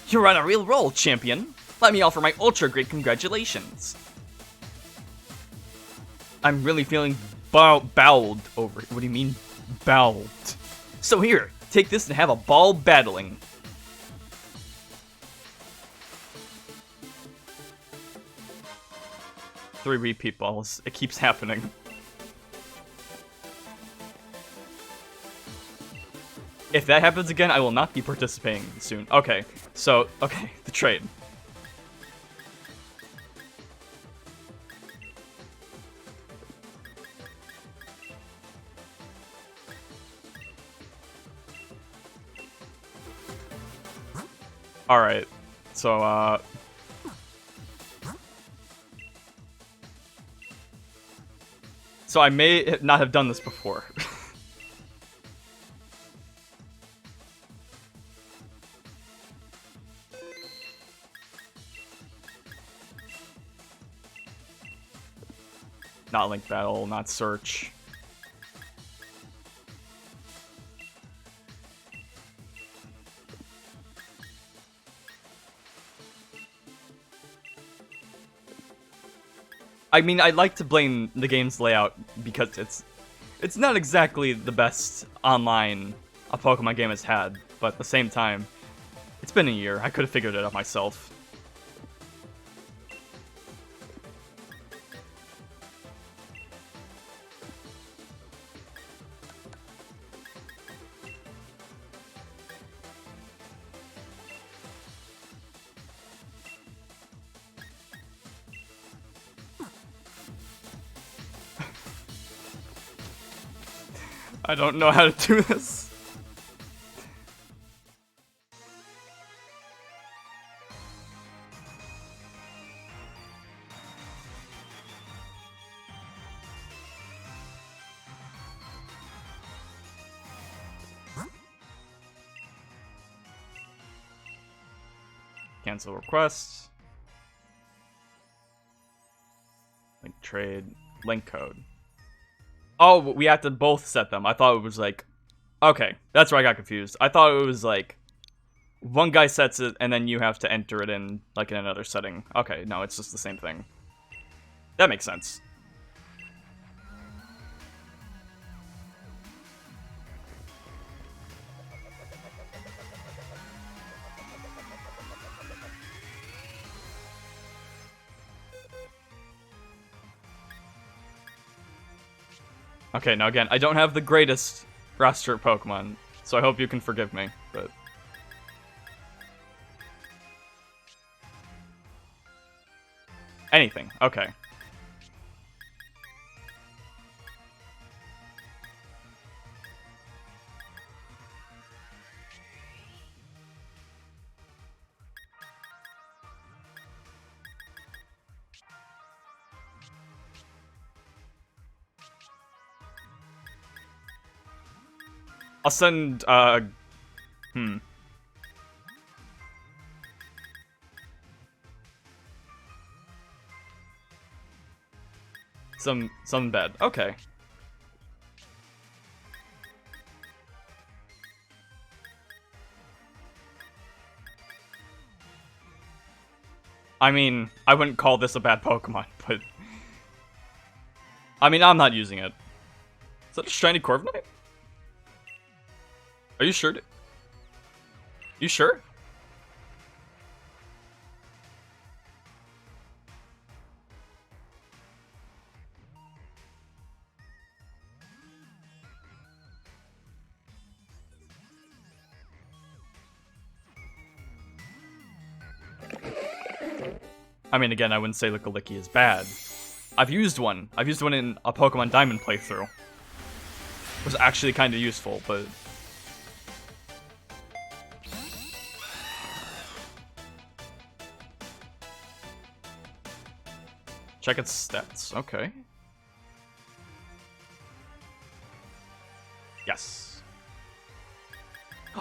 You're on a real roll, champion. Let me offer my ultra great congratulations. I'm really feeling bowled over. What do you mean, bowled? So here, take this and have a ball battling. Three repeat balls. It keeps happening. If that happens again, I will not be participating soon. Okay, so, okay, the trade. Alright, so, so I may not have done this before. Not Link Battle, not Search. I mean, I'd like to blame the game's layout because it's not exactly the best online a Pokemon game has had, but at the same time, it's been a year. I could have figured it out myself. I don't know how to do this. Cancel request. Link trade. Link code. Oh, we have to both set them. I thought it was like... Okay, that's where I got confused. I thought it was like... one guy sets it, and then you have to enter it in, like, in another setting. Okay, no, it's just the same thing. That makes sense. Okay, now again, I don't have the greatest roster of Pokemon, so I hope you can forgive me, but... Anything, okay. I'll send, Some bed. Okay. I mean, I wouldn't call this a bad Pokemon, but... I mean, I'm not using it. Is that a shiny Corviknight? Are you sure? You sure? I mean, again, I wouldn't say Lickilicky is bad. I've used one. I've used one in a Pokemon Diamond playthrough. It was actually kind of useful, but... Check its stats. Okay. Yes.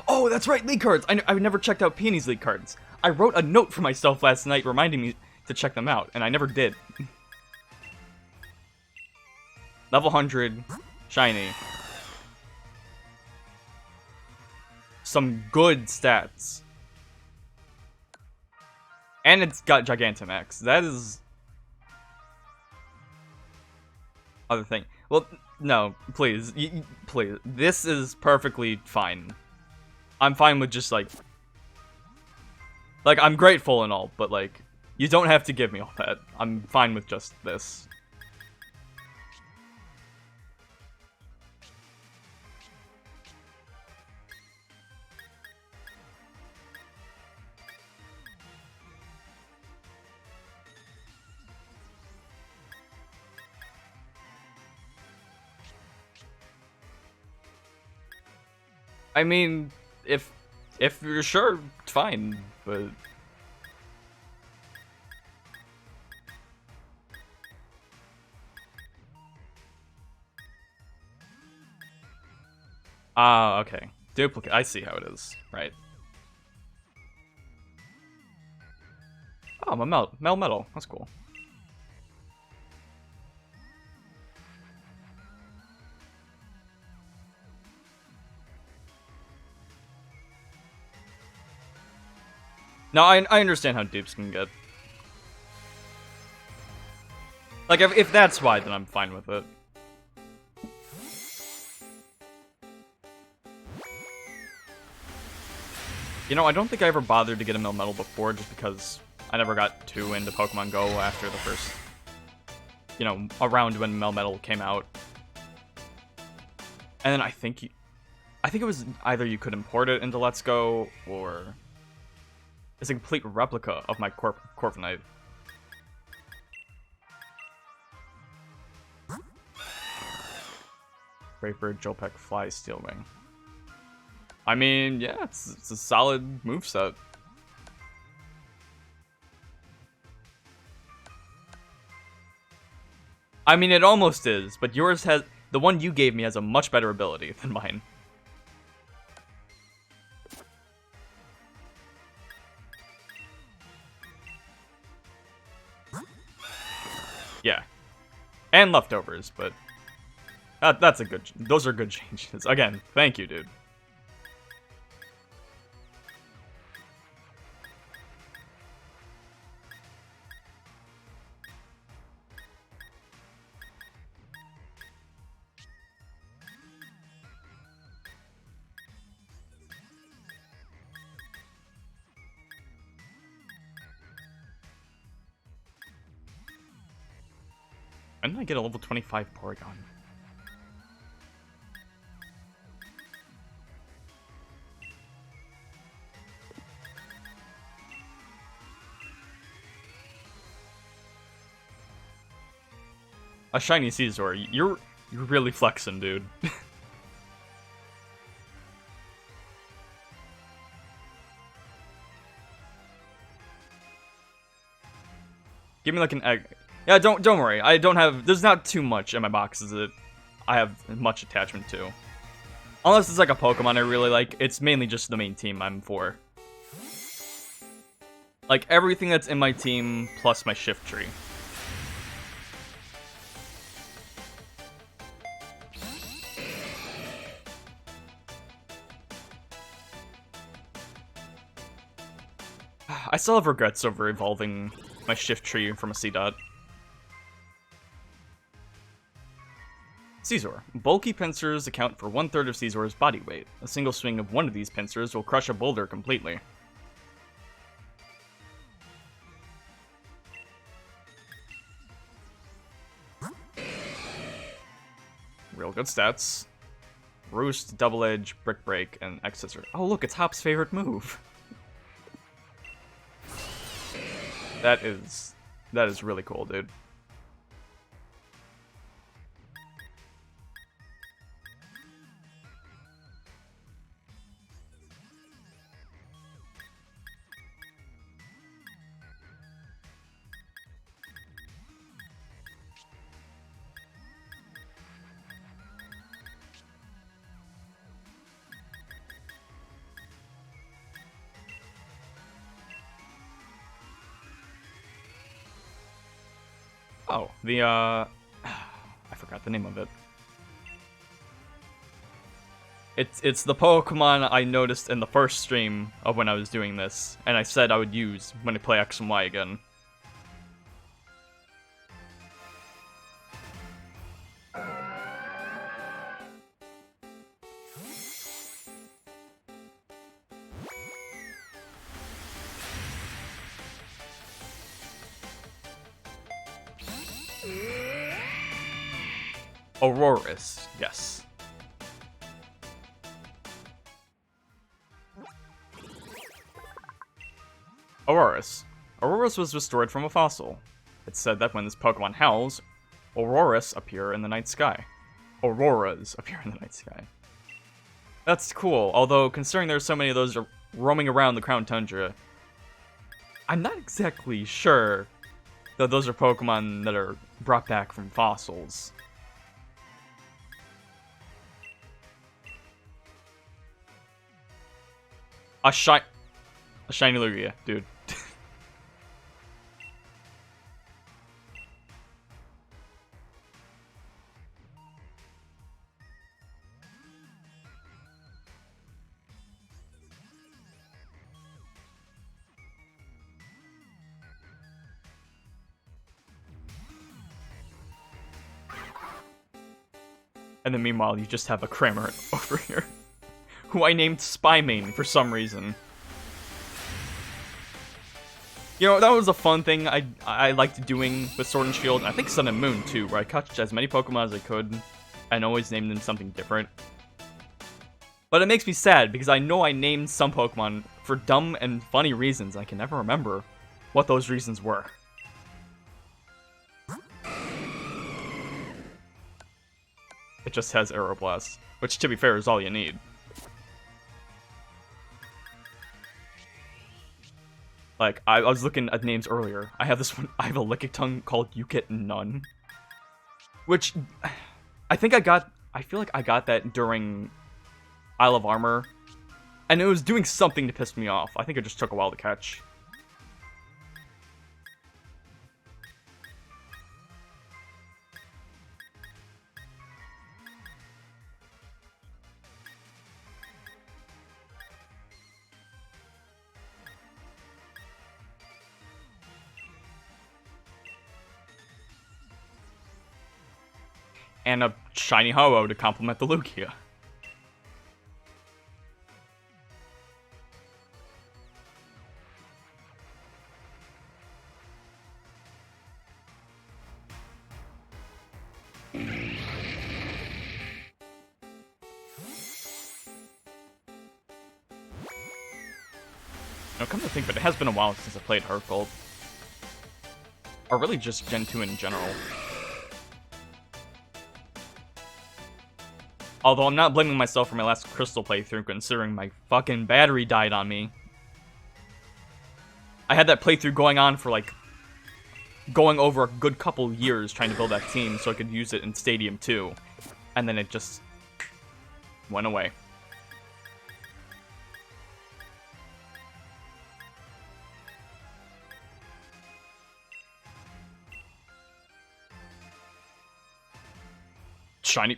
Oh, that's right, league cards! I never checked out Peony's league cards. I wrote a note for myself last night reminding me to check them out, and I never did. Level 100, shiny. Some good stats. And it's got Gigantamax. That is... other thing. Well, no, please. Please. This is perfectly fine. I'm fine with just, like... Like, I'm grateful and all, but, like, you don't have to give me all that. I'm fine with just this. I mean, if you're sure, fine, but... Ah, okay. Duplicate. I see how it is. Right. Oh, I'm a Melmetal. That's cool. No, I understand how dupes can get. Like, if that's why, then I'm fine with it. You know, I don't think I ever bothered to get a Melmetal before, just because I never got too into Pokemon Go after the first, you know, around when Melmetal came out. And then I think it was either you could import it into Let's Go, or... It's a complete replica of my Corviknight. Brave Bird, Jolpeck, Fly, Steelwing. I mean, yeah, it's a solid moveset. I mean, it almost is, but yours has... The one you gave me has a much better ability than mine. Yeah. And leftovers, but... that's a good... Those are good changes. Again, thank you, dude. When did I get a level 25 Porygon? A shiny Caesar. You're really flexing, dude. Give me like an egg. Yeah, don't worry. I don't have. There's not too much in my boxes that I have much attachment to. Unless it's like a Pokemon I really like. It's mainly just the main team I'm for. Like everything that's in my team plus my shift tree. I still have regrets over evolving my shift tree from a C-Dot. Caesar. Bulky pincers account for 1/3 of Caesar's body weight. A single swing of one of these pincers will crush a boulder completely. Real good stats. Roost, Double Edge, Brick Break, and X-Scissor. Oh look, it's Hop's favorite move. That is really cool, dude. Oh, I forgot the name of it. It's the Pokemon I noticed in the first stream of when I was doing this, and I said I would use when I play X and Y again. Aurorus, yes. Aurorus. Aurorus was restored from a fossil. It's said that when this Pokemon howls, Aurorus appear in the night sky. Auroras appear in the night sky. That's cool, although considering there's so many of those roaming around the Crown Tundra, I'm not exactly sure that those are Pokemon that are brought back from fossils. A shiny Lugia, dude. And then meanwhile, you just have a Kramer over here, who I named Spymane for some reason. You know, that was a fun thing I liked doing with Sword and Shield, and I think Sun and Moon too, where I caught as many Pokemon as I could, and always named them something different. But it makes me sad, because I know I named some Pokemon for dumb and funny reasons, and I can never remember what those reasons were. It just has Aeroblast, which to be fair is all you need. Like, I was looking at names earlier. I have this one, I have a Lickitung called Yukit Nun. Which, I feel like I got that during Isle of Armor. And it was doing something to piss me off. I think it just took a while to catch. And a shiny Ho-Oh to complement the Lugia. Now, come to think of it, it has been a while since I played Heart Gold. Or really just Gen 2 in general. Although I'm not blaming myself for my last Crystal playthrough, considering my fucking battery died on me. I had that playthrough going on for like... going over a good couple years trying to build that team so I could use it in Stadium 2. And then it just... went away. Shiny.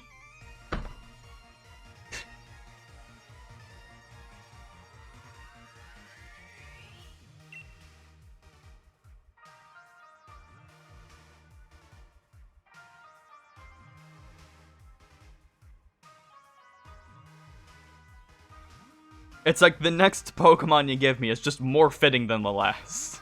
It's like the next Pokemon you give me is just more fitting than the last.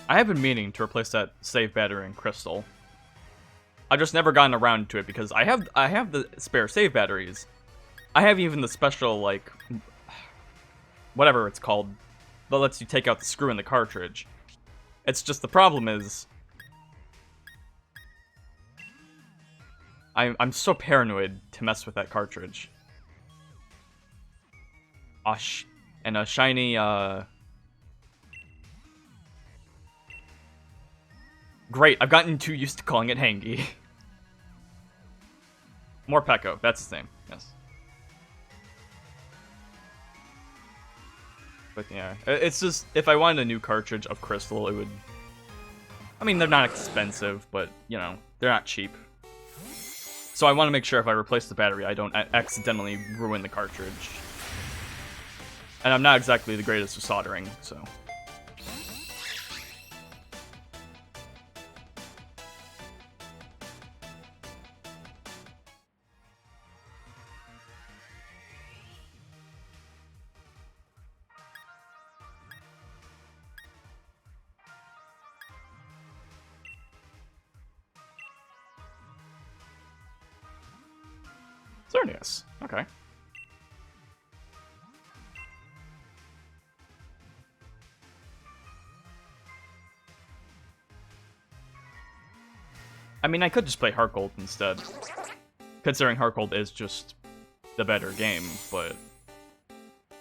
I have been meaning to replace that save battery in Crystal. I've just never gotten around to it because I have the spare save batteries. I have even the special, like, whatever it's called, that lets you take out the screw in the cartridge. It's just the problem is, I'm so paranoid to mess with that cartridge. And a shiny, Great, I've gotten too used to calling it Hangy. More Peko, that's his name, yes. But yeah, it's just, if I wanted a new cartridge of Crystal, it would... I mean, they're not expensive, but, you know, they're not cheap. So I want to make sure if I replace the battery, I don't accidentally ruin the cartridge. And I'm not exactly the greatest with soldering, so... Xerneas. Okay. I mean, I could just play Heart Gold instead. Considering Heart Gold is just the better game, but...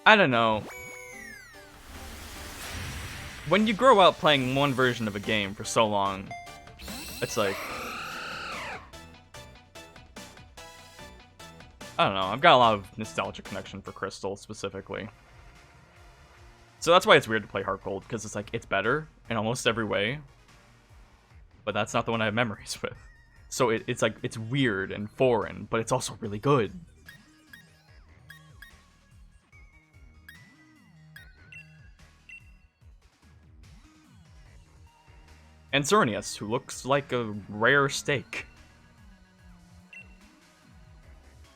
I don't know. When you grow up playing one version of a game for so long, it's like... I don't know, I've got a lot of nostalgia connection for Crystal, specifically. So that's why it's weird to play Heart Gold, because it's like, it's better in almost every way. But that's not the one I have memories with. So it's like, it's weird and foreign, but it's also really good. And Xerneas, who looks like a rare steak.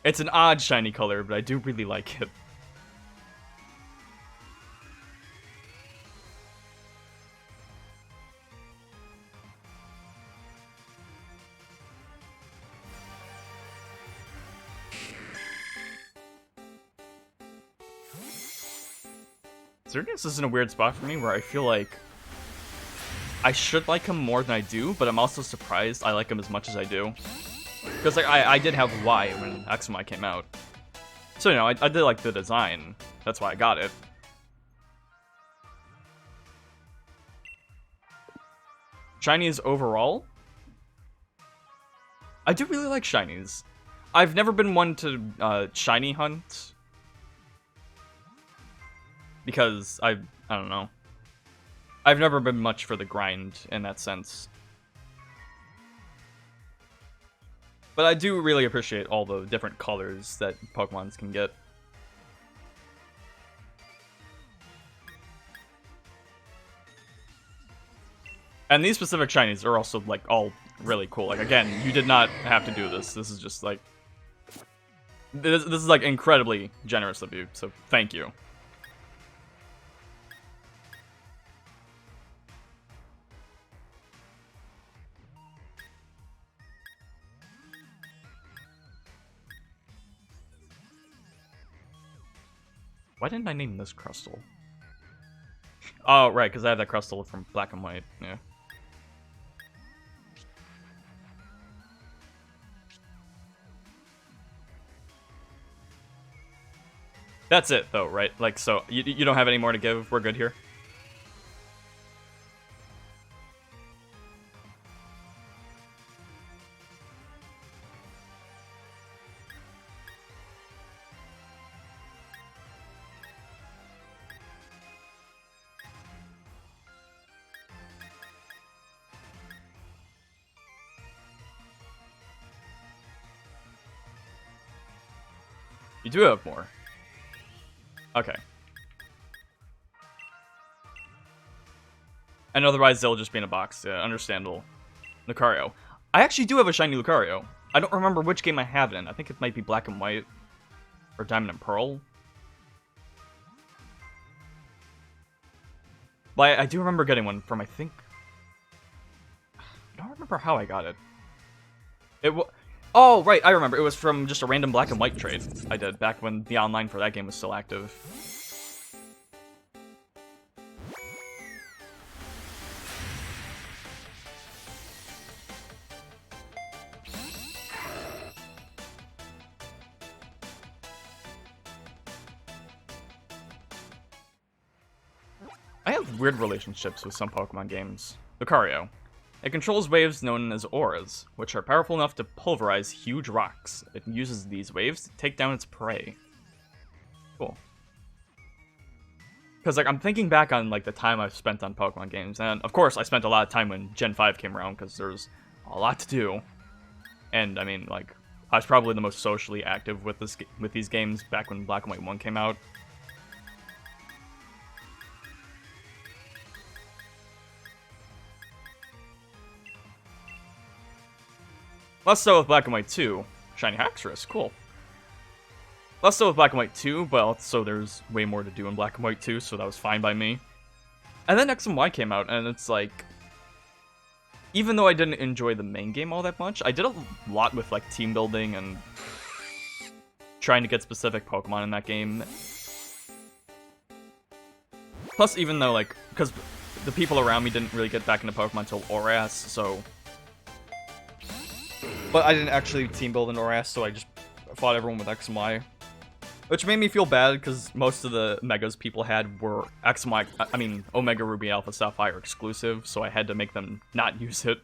It's an odd shiny color, but I do really like it. Xerneas is in a weird spot for me where I feel like I should like him more than I do, but I'm also surprised I like him as much as I do. Because like I did have Y when X and Y came out. So, you know, I did like the design. That's why I got it. Shinies overall? I do really like shinies. I've never been one to shiny hunt. Because I don't know. I've never been much for the grind in that sense. But I do really appreciate all the different colors that Pokemons can get. And these specific shinies are also, like, all really cool. Like, again, you did not have to do this. This is just, like... This is like incredibly generous of you, so thank you. Why didn't I name this Crustle? Oh, right, because I have that Crustle from Black and White, yeah. That's it, though, right? Like, so, you don't have any more to give? We're good here? You do have more. Okay. And otherwise, they'll just be in a box. Yeah, understandable. Lucario. I actually do have a shiny Lucario. I don't remember which game I have it in. I think it might be Black and White. Or Diamond and Pearl. But I do remember getting one from, I think... I don't remember how I got it. Oh, right, I remember. It was from just a random Black and White trade I did back when the online for that game was still active. I have weird relationships with some Pokemon games. Lucario. It controls waves known as auras, which are powerful enough to pulverize huge rocks. It uses these waves to take down its prey. Cool. Because, like, I'm thinking back on, like, the time I've spent on Pokemon games, and, of course, I spent a lot of time when Gen 5 came around, because there's a lot to do. And, I mean, like, I was probably the most socially active with these games back when Black and White 1 came out. Less so with Black and White 2. Shiny Haxorus, cool. Less so with Black and White 2, but also there's way more to do in Black and White 2, so that was fine by me. And then X and Y came out, and it's like... Even though I didn't enjoy the main game all that much, I did a lot with, like, team building and... trying to get specific Pokemon in that game. Plus, even though, like... Because the people around me didn't really get back into Pokemon until Oras, so... But I didn't actually team build in Oras, so I just fought everyone with X and Y. Which made me feel bad, because most of the Megas people had were X and Y, I mean, Omega Ruby Alpha Sapphire exclusive, so I had to make them not use it.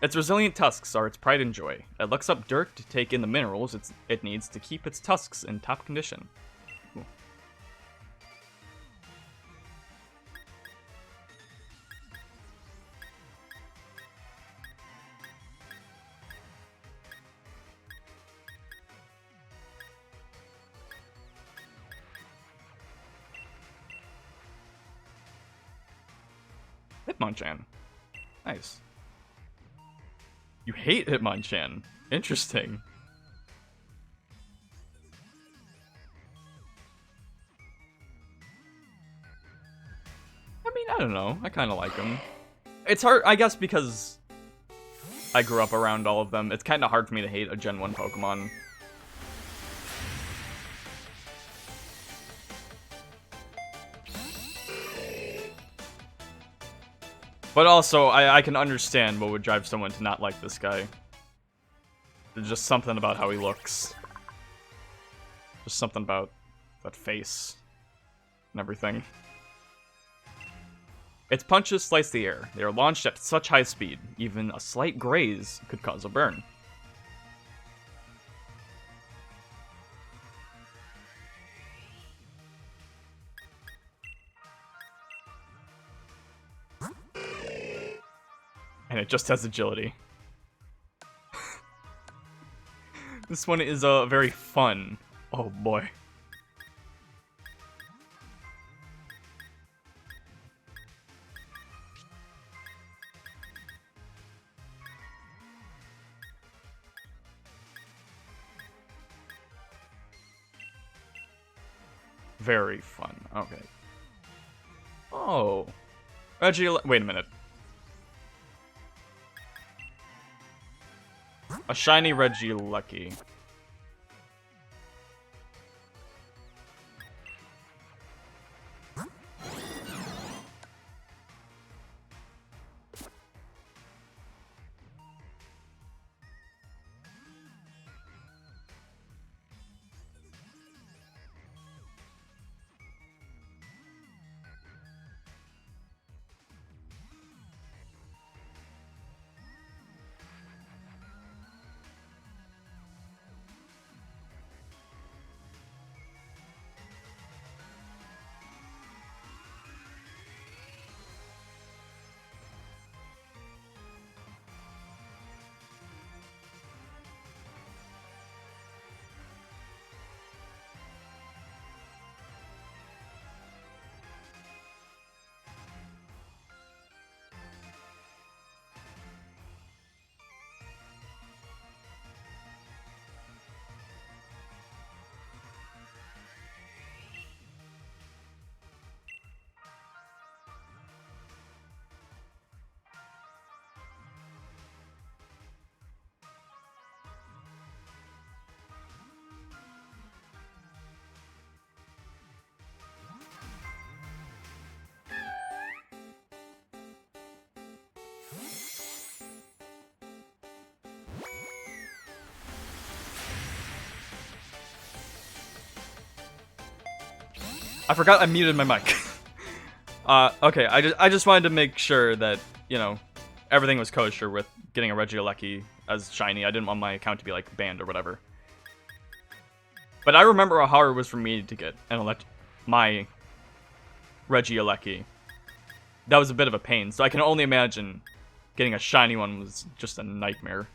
Its resilient tusks are its pride and joy. It looks up dirt to take in the minerals it needs to keep its tusks in top condition. Cool. Hitmonchan. Nice. You hate Hitmonchan. Interesting. I mean, I don't know. I kind of like him. It's hard, I guess, because I grew up around all of them. It's kind of hard for me to hate a Gen 1 Pokemon. But also, I can understand what would drive someone to not like this guy. There's just something about how he looks. Just something about that face and everything. Its punches slice the air. They are launched at such high speed, even a slight graze could cause a burn. And it just has agility. This one is very fun. Oh boy. Very fun. Okay. Oh. Wait a minute. A shiny Regieleki. I forgot I muted my mic. Okay, I just wanted to make sure that, you know, everything was kosher with getting a Regieleki as shiny. I didn't want my account to be, like, banned or whatever. But I remember how hard it was for me to get my Regieleki. That was a bit of a pain, so I can only imagine getting a shiny one was just a nightmare.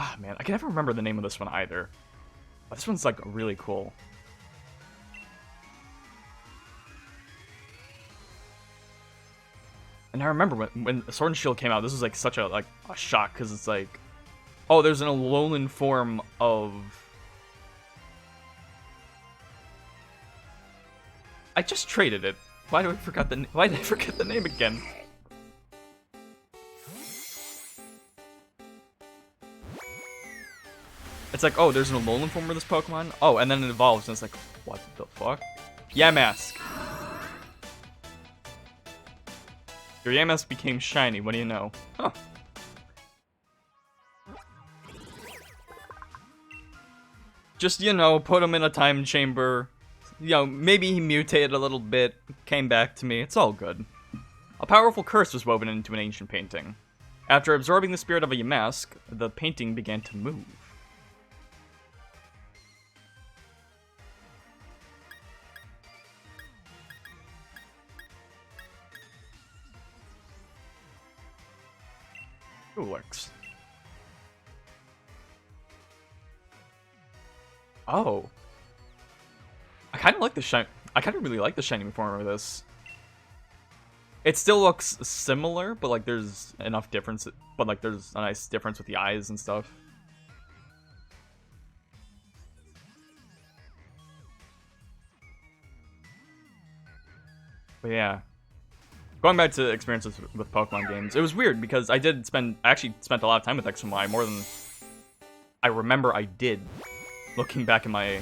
Ah, man, I can never remember the name of this one either. But this one's, like, really cool. And I remember when Sword and Shield came out, this was, like, such a shock, because it's like, oh, there's an Alolan form of... I just traded it. Why did I forget the name again? It's like, oh, there's an Alolan form of this Pokemon? Oh, and then it evolves, and it's like, what the fuck? Yamask. Your Yamask became shiny, what do you know? Huh. Just, you know, put him in a time chamber. You know, maybe he mutated a little bit, came back to me, it's all good. A powerful curse was woven into an ancient painting. After absorbing the spirit of a Yamask, the painting began to move. Ooh, works. Oh. I kind of like the shiny. I kind of really like the shiny form of this. It still looks similar, but like there's enough difference. But like there's a nice difference with the eyes and stuff. But yeah. Going back to experiences with Pokemon games, it was weird because I actually spent a lot of time with X and Y, more than I remember I did, looking back in my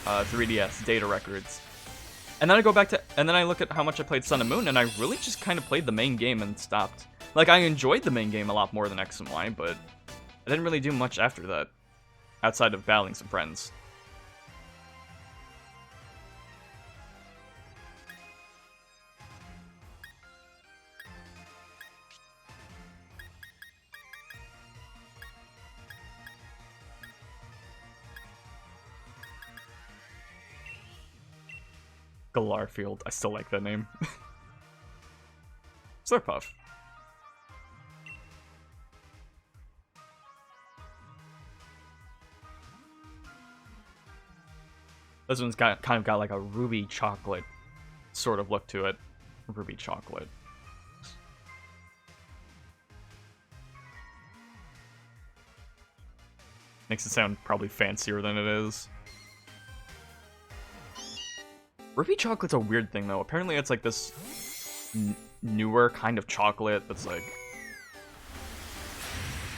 3DS data records. And then I look at how much I played Sun and Moon, and I really just kind of played the main game and stopped. Like, I enjoyed the main game a lot more than X and Y, but I didn't really do much after that, outside of battling some friends. Galarfield. I still like that name. Slurpuff. This one's kind of got like a ruby chocolate sort of look to it. Ruby chocolate. Makes it sound probably fancier than it is. Ruby chocolate's a weird thing, though. Apparently it's like this newer kind of chocolate that's like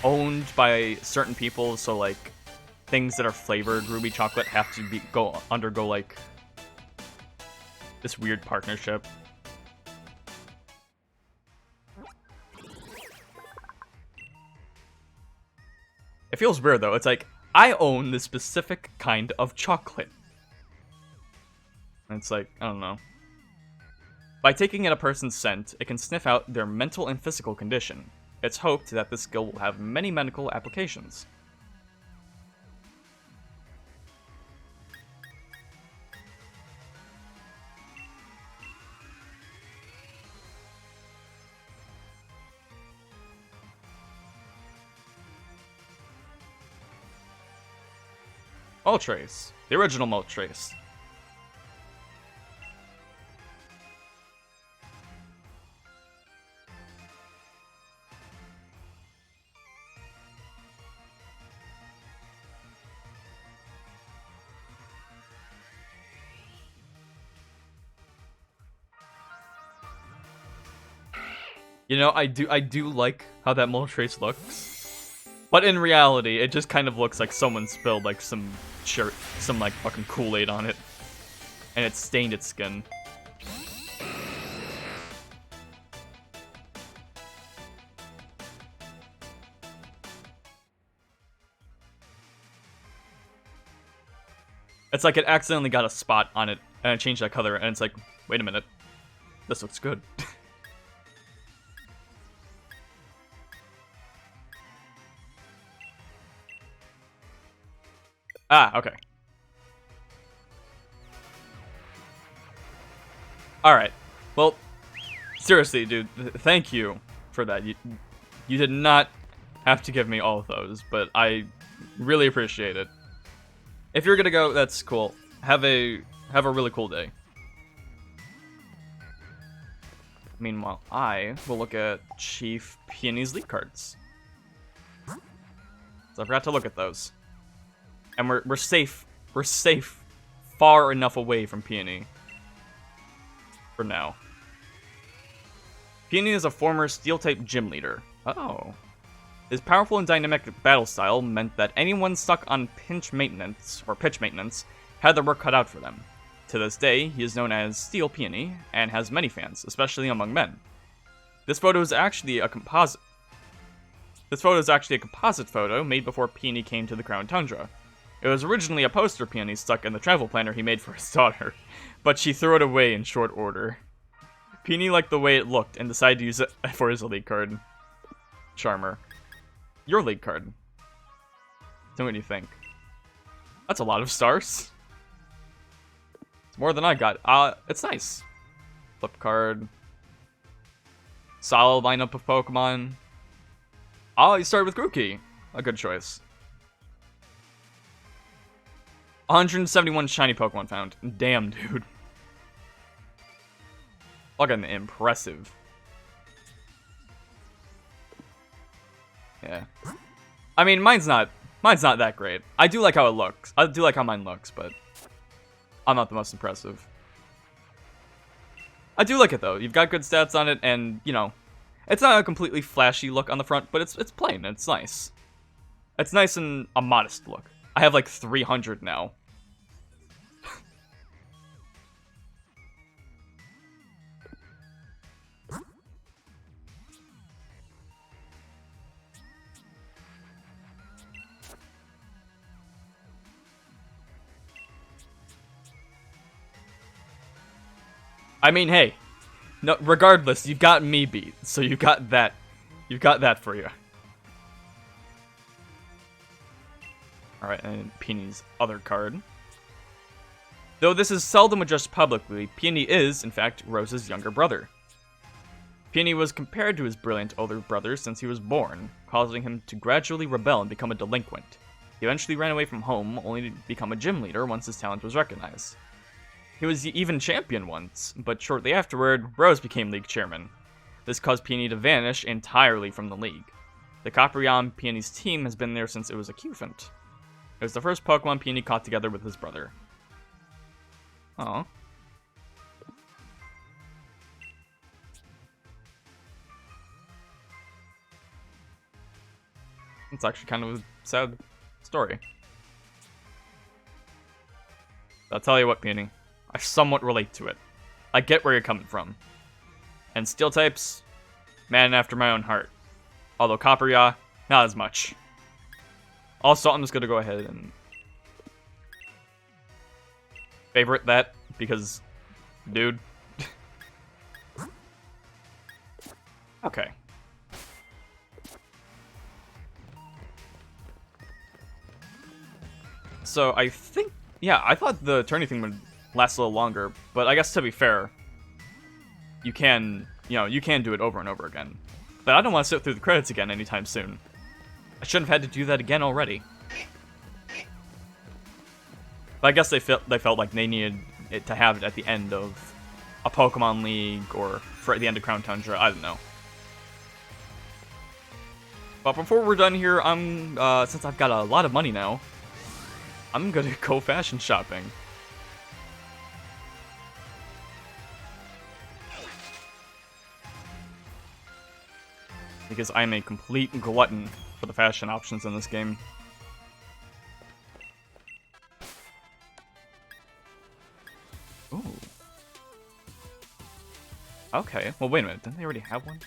owned by certain people, so like things that are flavored ruby chocolate have to undergo like this weird partnership. It feels weird though. It's like I own this specific kind of chocolate. And it's like, I don't know. By taking in a person's scent, it can sniff out their mental and physical condition. It's hoped that this skill will have many medical applications. Moltres. The original Moltres. You know, I do like how that Moltres looks. But in reality, it just kind of looks like someone spilled like some like fucking Kool-Aid on it. And it stained its skin. It's like it accidentally got a spot on it and it changed that color and it's like, wait a minute. This looks good. Ah, okay. Alright. Well, seriously, dude, thank you for that. You did not have to give me all of those, but I really appreciate it. If you're gonna go, that's cool. Have a really cool day. Meanwhile, I will look at Chief Peony's lead cards. So I forgot to look at those. And we're safe. We're safe far enough away from Peony. For now. Peony is a former Steel-type gym leader. Oh. His powerful and dynamic battle style meant that anyone stuck on pitch maintenance, had their work cut out for them. To this day, he is known as Steel Peony, and has many fans, especially among men. This photo is actually a composite photo made before Peony came to the Crown Tundra. It was originally a poster Peony stuck in the travel planner he made for his daughter, but she threw it away in short order. Peony liked the way it looked and decided to use it for his lead card. Charmer. Your lead card. Tell me what you think. That's a lot of stars. It's more than I got. It's nice. Flip card. Solid lineup of Pokemon. Oh, you started with Grookey. A good choice. 171 shiny Pokemon found. Damn, dude. Fucking impressive. Yeah. I mean, mine's not that great. I do like how it looks. I do like how mine looks, but I'm not the most impressive. I do like it though. You've got good stats on it, and you know, it's not a completely flashy look on the front, but it's plain. It's nice. It's nice and a modest look. I have like 300 now. I mean, hey, no, regardless, you've got me beat, so you got that. You've got that for you. Alright, and Peony's other card. Though this is seldom addressed publicly, Peony is, in fact, Rose's younger brother. Peony was compared to his brilliant older brother since he was born, causing him to gradually rebel and become a delinquent. He eventually ran away from home, only to become a gym leader once his talent was recognized. He was even champion once, but shortly afterward, Rose became league chairman. This caused Peony to vanish entirely from the league. The Coppery on Peony's team has been there since it was a Qfant. It was the first Pokemon Peony caught together with his brother. Aww. It's actually kind of a sad story. I'll tell you what, Peony. I somewhat relate to it. I get where you're coming from. And Steel types, man after my own heart. Although Copper, not as much. Also, I'm just gonna go ahead and favorite that, because, dude. Okay. So, I think, yeah, I thought the tourney thing would last a little longer, but I guess to be fair, you can do it over and over again. But I don't want to sit through the credits again anytime soon. I shouldn't have had to do that again already. But I guess they felt like they needed it to have it at the end of a Pokemon League or for the end of Crown Tundra. I don't know. But before we're done here, since I've got a lot of money now, I'm gonna go fashion shopping. Because I'm a complete glutton for the fashion options in this game. Ooh. Okay, well wait a minute, didn't they already have one?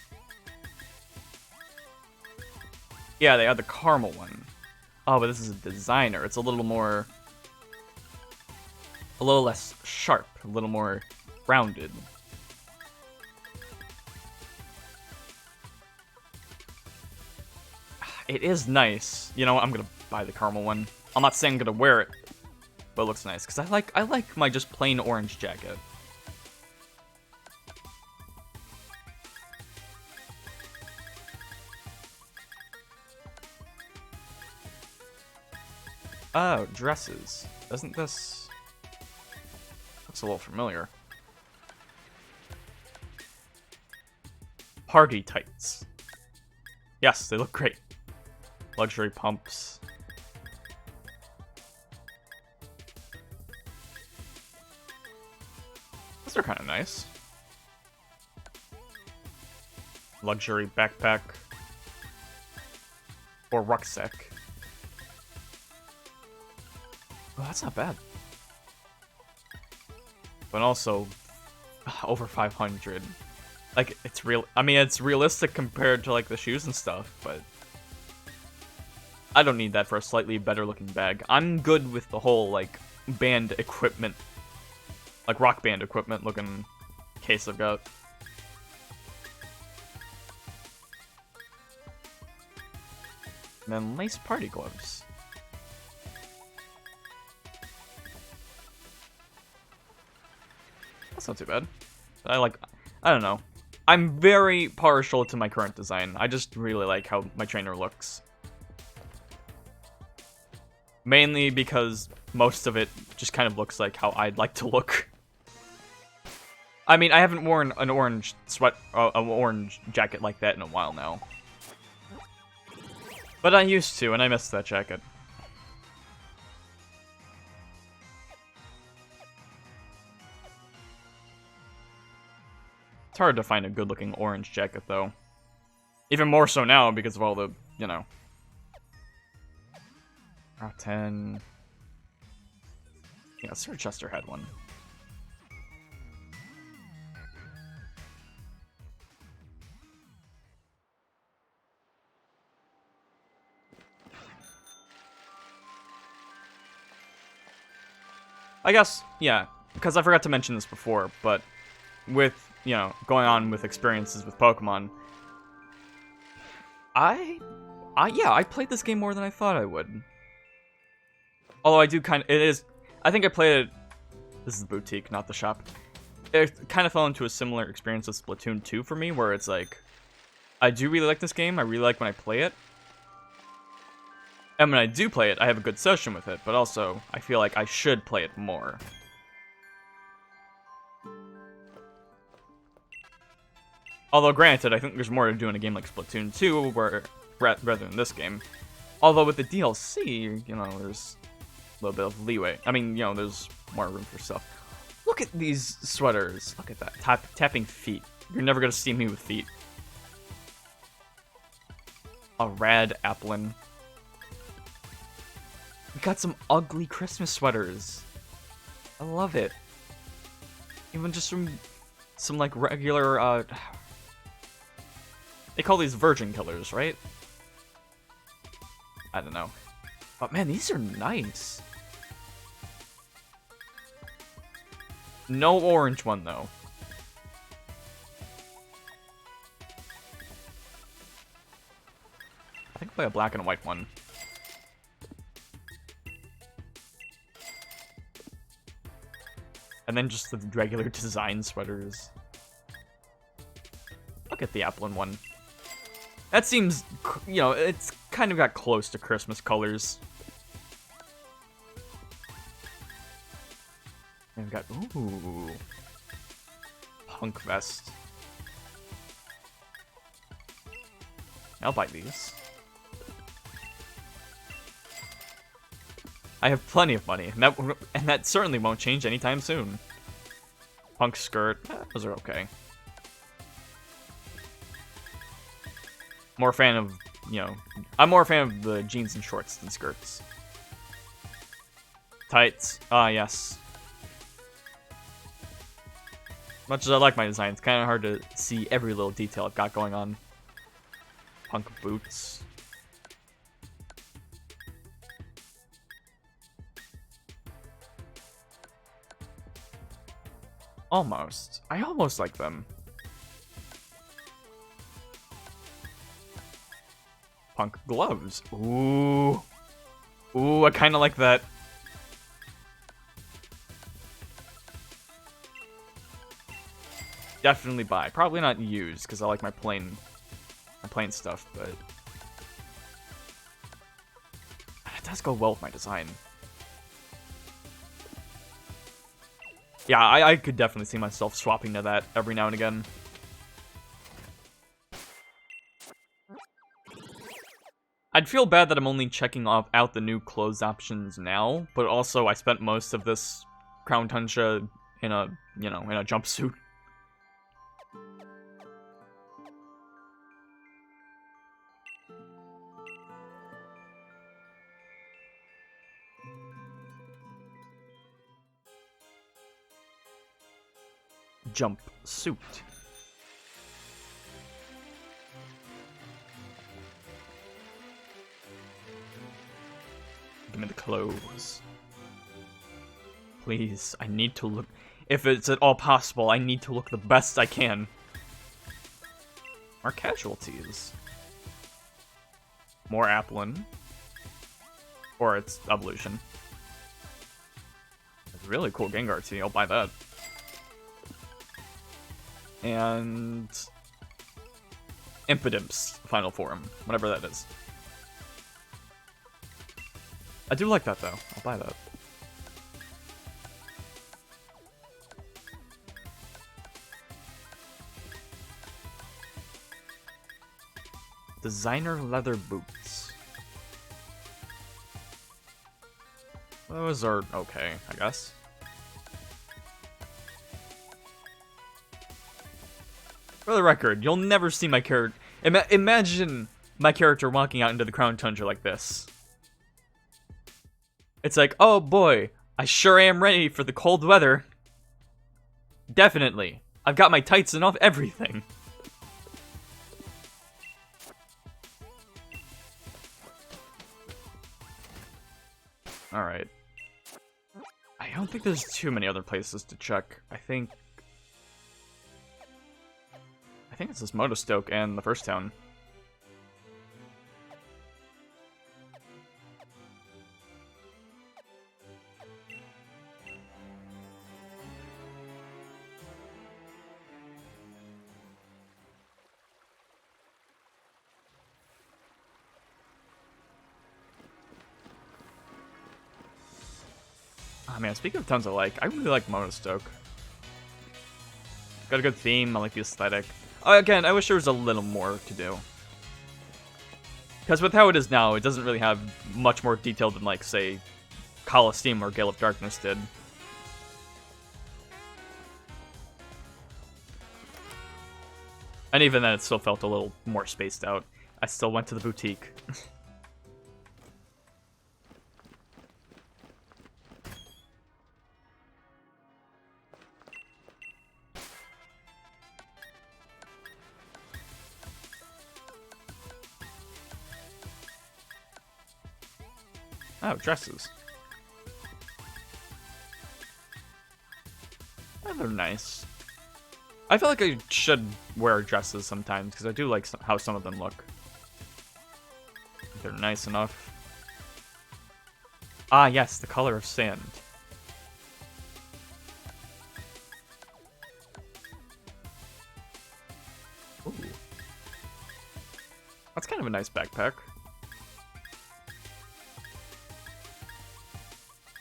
Yeah, they had the caramel one. Oh, but this is a designer. It's a little less sharp, a little more rounded. It is nice. You know what? I'm gonna buy the caramel one. I'm not saying I'm gonna wear it, but it looks nice because I like my just plain orange jacket. Oh, dresses. Doesn't this looks a little familiar? Party tights. Yes, they look great. Luxury pumps. Those are kind of nice. Luxury backpack. Or rucksack. Oh, that's not bad. But also, over 500. Like, it's real. I mean, it's realistic compared to, like, the shoes and stuff, but I don't need that for a slightly better looking bag. I'm good with the whole, like, band equipment, like rock band equipment looking case I've got. And then lace party gloves. That's not too bad. I don't know. I'm very partial to my current design. I just really like how my trainer looks. Mainly because most of it just kind of looks like how I'd like to look. I mean, I haven't worn an orange an orange jacket like that in a while now. But I used to, and I missed that jacket. It's hard to find a good-looking orange jacket, though. Even more so now because of all the, you know. Route 10. Yeah, Sir Chester had one. I guess, yeah, because I forgot to mention this before, but with, you know, going on with experiences with Pokemon, yeah, I played this game more than I thought I would. Although I do I think I played it, this is the boutique, not the shop. It kind of fell into a similar experience with Splatoon 2 for me, where it's like, I do really like this game, I really like when I play it. And when I do play it, I have a good session with it, but also, I feel like I should play it more. Although, granted, I think there's more to do in a game like Splatoon 2, rather than this game. Although with the DLC, you know, there's a little bit of leeway. I mean, you know, there's more room for stuff. Look at these sweaters. Look at that. Tapping feet. You're never gonna see me with feet. A rad applin. We got some ugly Christmas sweaters. I love it. Even just some like regular, they call these virgin colors, right? I don't know. But man, these are nice. No orange one, though. I think I'll play a black and white one. And then just the regular design sweaters. I'll get the Applin one. That seems, you know, it's kind of got close to Christmas colors. And we've got, ooh, punk vest. I'll buy these. I have plenty of money, and that certainly won't change anytime soon. Punk skirt, those are okay. More fan of, you know, I'm more a fan of the jeans and shorts than skirts. Tights, yes. Much as I like my design, it's kind of hard to see every little detail I've got going on. Punk boots. Almost. I almost like them. Punk gloves. Ooh. Ooh, I kind of like that. Definitely buy. Probably not use, because I like my plain stuff, but it does go well with my design. Yeah, I could definitely see myself swapping to that every now and again. I'd feel bad that I'm only checking out the new clothes options now, but also I spent most of this Crown Tundra in a, you know, in a jumpsuit. Jumpsuit. Give me the clothes. Please, I need to look... If it's at all possible, I need to look the best I can. More casualties. More Applin. Or its evolution. It's a really cool Gengar tee, I'll buy that. And... Impidimps final form, whatever that is. I do like that, though. I'll buy that. Designer leather boots. Those are okay, I guess. For the record, you'll never see my character... Imagine my character walking out into the Crown Tundra like this. It's like, oh boy, I sure am ready for the cold weather. Definitely. I've got my tights and off everything. Alright. I don't think there's too many other places to check. I think it's this Motostoke and the first town. Oh, man, speaking of towns I like, I really like Monostoke. Got a good theme, I like the aesthetic. Again, I wish there was a little more to do. Because with how it is now, it doesn't really have much more detail than, like, say, Coliseum or Gale of Darkness did. And even then, it still felt a little more spaced out. I still went to the boutique. Oh, dresses. Oh, they're nice. I feel like I should wear dresses sometimes, because I do like how some of them look. They're nice enough. Ah, yes, the color of sand. Ooh. That's kind of a nice backpack.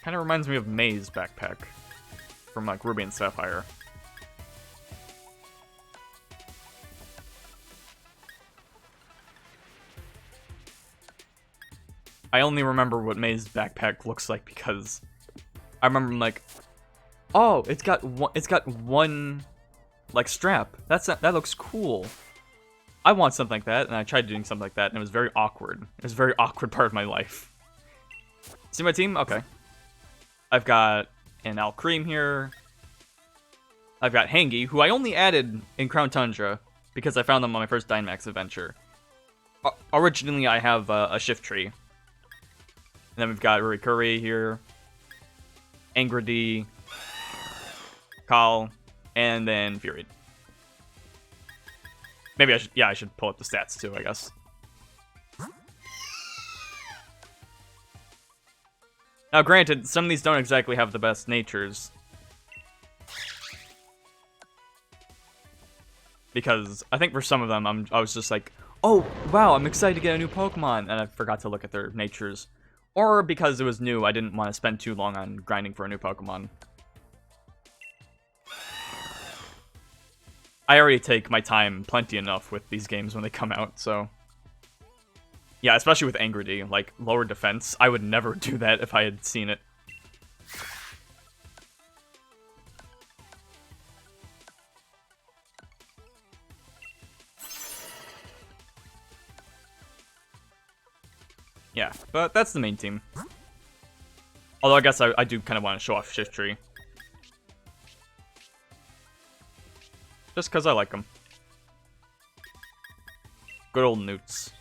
Kind of reminds me of May's backpack from like Ruby and Sapphire. I only remember what May's backpack looks like because I remember I'm like, oh, it's got one like strap. That looks cool. I want something like that, and I tried doing something like that, and it was very awkward. It was a very awkward part of my life. See my team? Okay. I've got an Alcream here. I've got Hangi, who I only added in Crown Tundra because I found them on my first Dynamax adventure. Originally, I have a Shift Tree. And then we've got Rurikuri here, Angrady, Kal, and then Fury. Maybe I should pull up the stats too, I guess. Now, granted, some of these don't exactly have the best natures. Because I think for some of them, I was just like, oh, wow, I'm excited to get a new Pokemon, and I forgot to look at their natures. Or because it was new, I didn't want to spend too long on grinding for a new Pokemon. I already take my time plenty enough with these games when they come out, so... Yeah, especially with Angrady, like, lower defense. I would never do that if I had seen it. Yeah, but that's the main team. Although I guess I do kind of want to show off Shift Tree. Just because I like them. Good old Newts.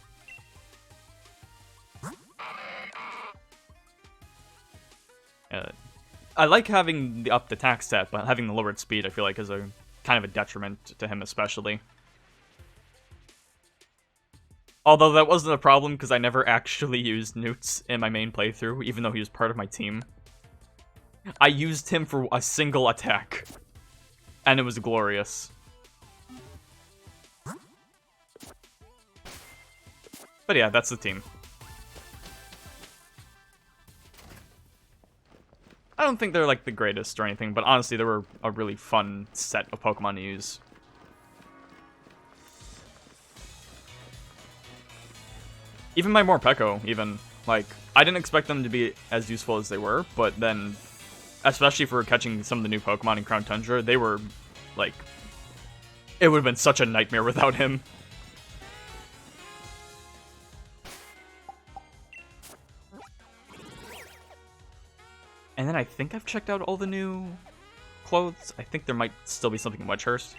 I like having the upped attack stat, but having the lowered speed I feel like is a kind of a detriment to him especially. Although that wasn't a problem because I never actually used Newts in my main playthrough, even though he was part of my team. I used him for a single attack, and it was glorious. But yeah, that's the team. I don't think they're like the greatest or anything, but honestly, they were a really fun set of Pokemon to use. Even my Morpeko, even, like, I didn't expect them to be as useful as they were, but then, especially for catching some of the new Pokemon in Crown Tundra, they were, like, it would have been such a nightmare without him. And then I think I've checked out all the new clothes. I think there might still be something in Wedgehurst.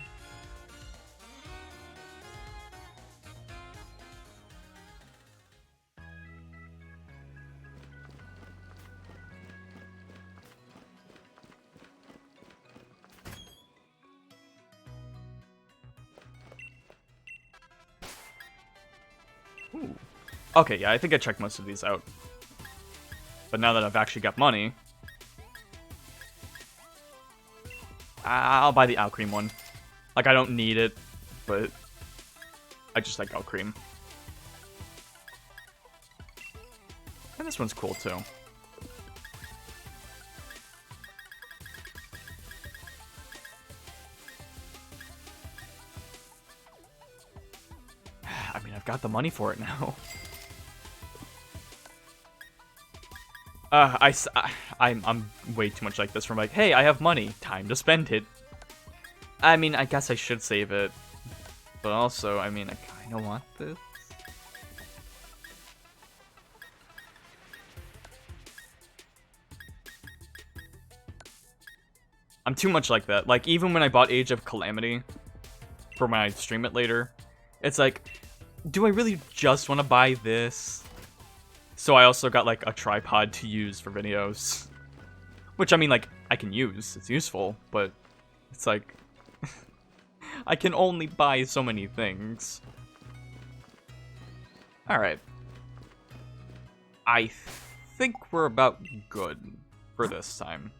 Ooh. Okay, yeah, I think I checked most of these out. But now that I've actually got money, I'll buy the Alcream one. Like, I don't need it, but I just like Alcream. And this one's cool, too. got the money for it now. I'm way too much like this from like, hey, I have money, time to spend it. I mean, I guess I should save it, but also, I mean, I kind of want this. I'm too much like that. Like, even when I bought Age of Calamity for when I stream it later, it's like, do I really just want to buy this? So I also got, like, a tripod to use for videos. Which, I mean, like, I can use. It's useful, but it's like, I can only buy so many things. Alright. I think we're about good for this time.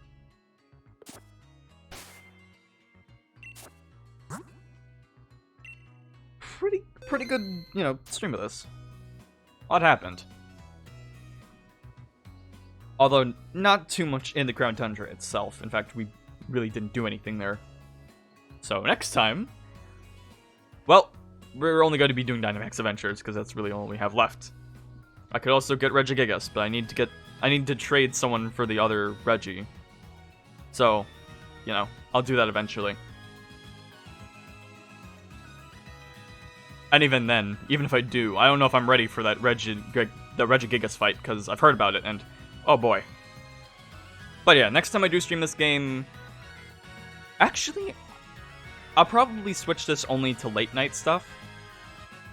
Pretty good, you know, stream of this. A lot happened. Although, not too much in the Crown Tundra itself. In fact, we really didn't do anything there. So, next time... Well, we're only going to be doing Dynamax Adventures, because that's really all we have left. I could also get Regigigas, but I need to trade someone for the other Regi. So, you know, I'll do that eventually. And even then, even if I do, I don't know if I'm ready for that Regigigas fight, because I've heard about it, and... Oh boy. But yeah, next time I do stream this game... Actually, I'll probably switch this only to late night stuff.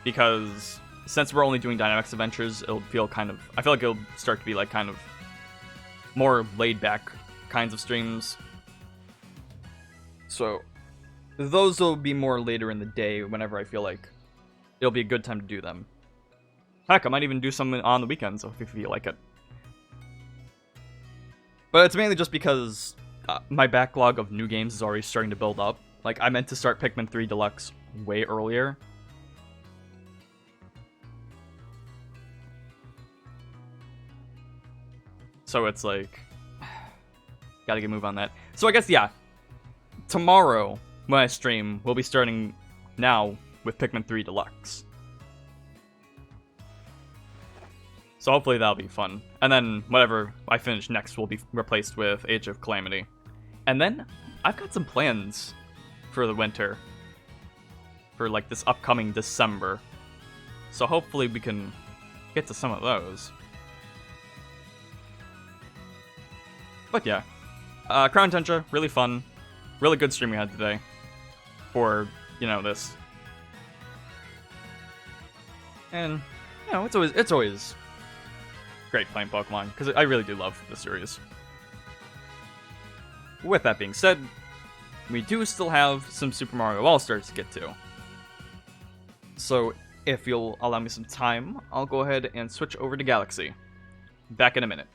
Because since we're only doing Dynamax Adventures, it'll feel kind of... I feel like it'll start to be like kind of more laid back kinds of streams. So, those will be more later in the day whenever I feel like it'll be a good time to do them. Heck, I might even do some on the weekends if you feel like it. But it's mainly just because my backlog of new games is already starting to build up. Like, I meant to start Pikmin 3 Deluxe way earlier. So it's like... Gotta get a move on that. So I guess, yeah. Tomorrow, when I stream, we'll be starting now with Pikmin 3 Deluxe. So hopefully that'll be fun. And then whatever I finish next will be replaced with Age of Calamity. And then I've got some plans for the winter. For like this upcoming December. So hopefully we can get to some of those. But yeah. Crown Tundra, really fun. Really good stream we had today. For, you know, this. And, you know, it's always great playing Pokemon, because I really do love the series. With that being said, we do still have some Super Mario All-Stars to get to. So, if you'll allow me some time, I'll go ahead and switch over to Galaxy. Back in a minute.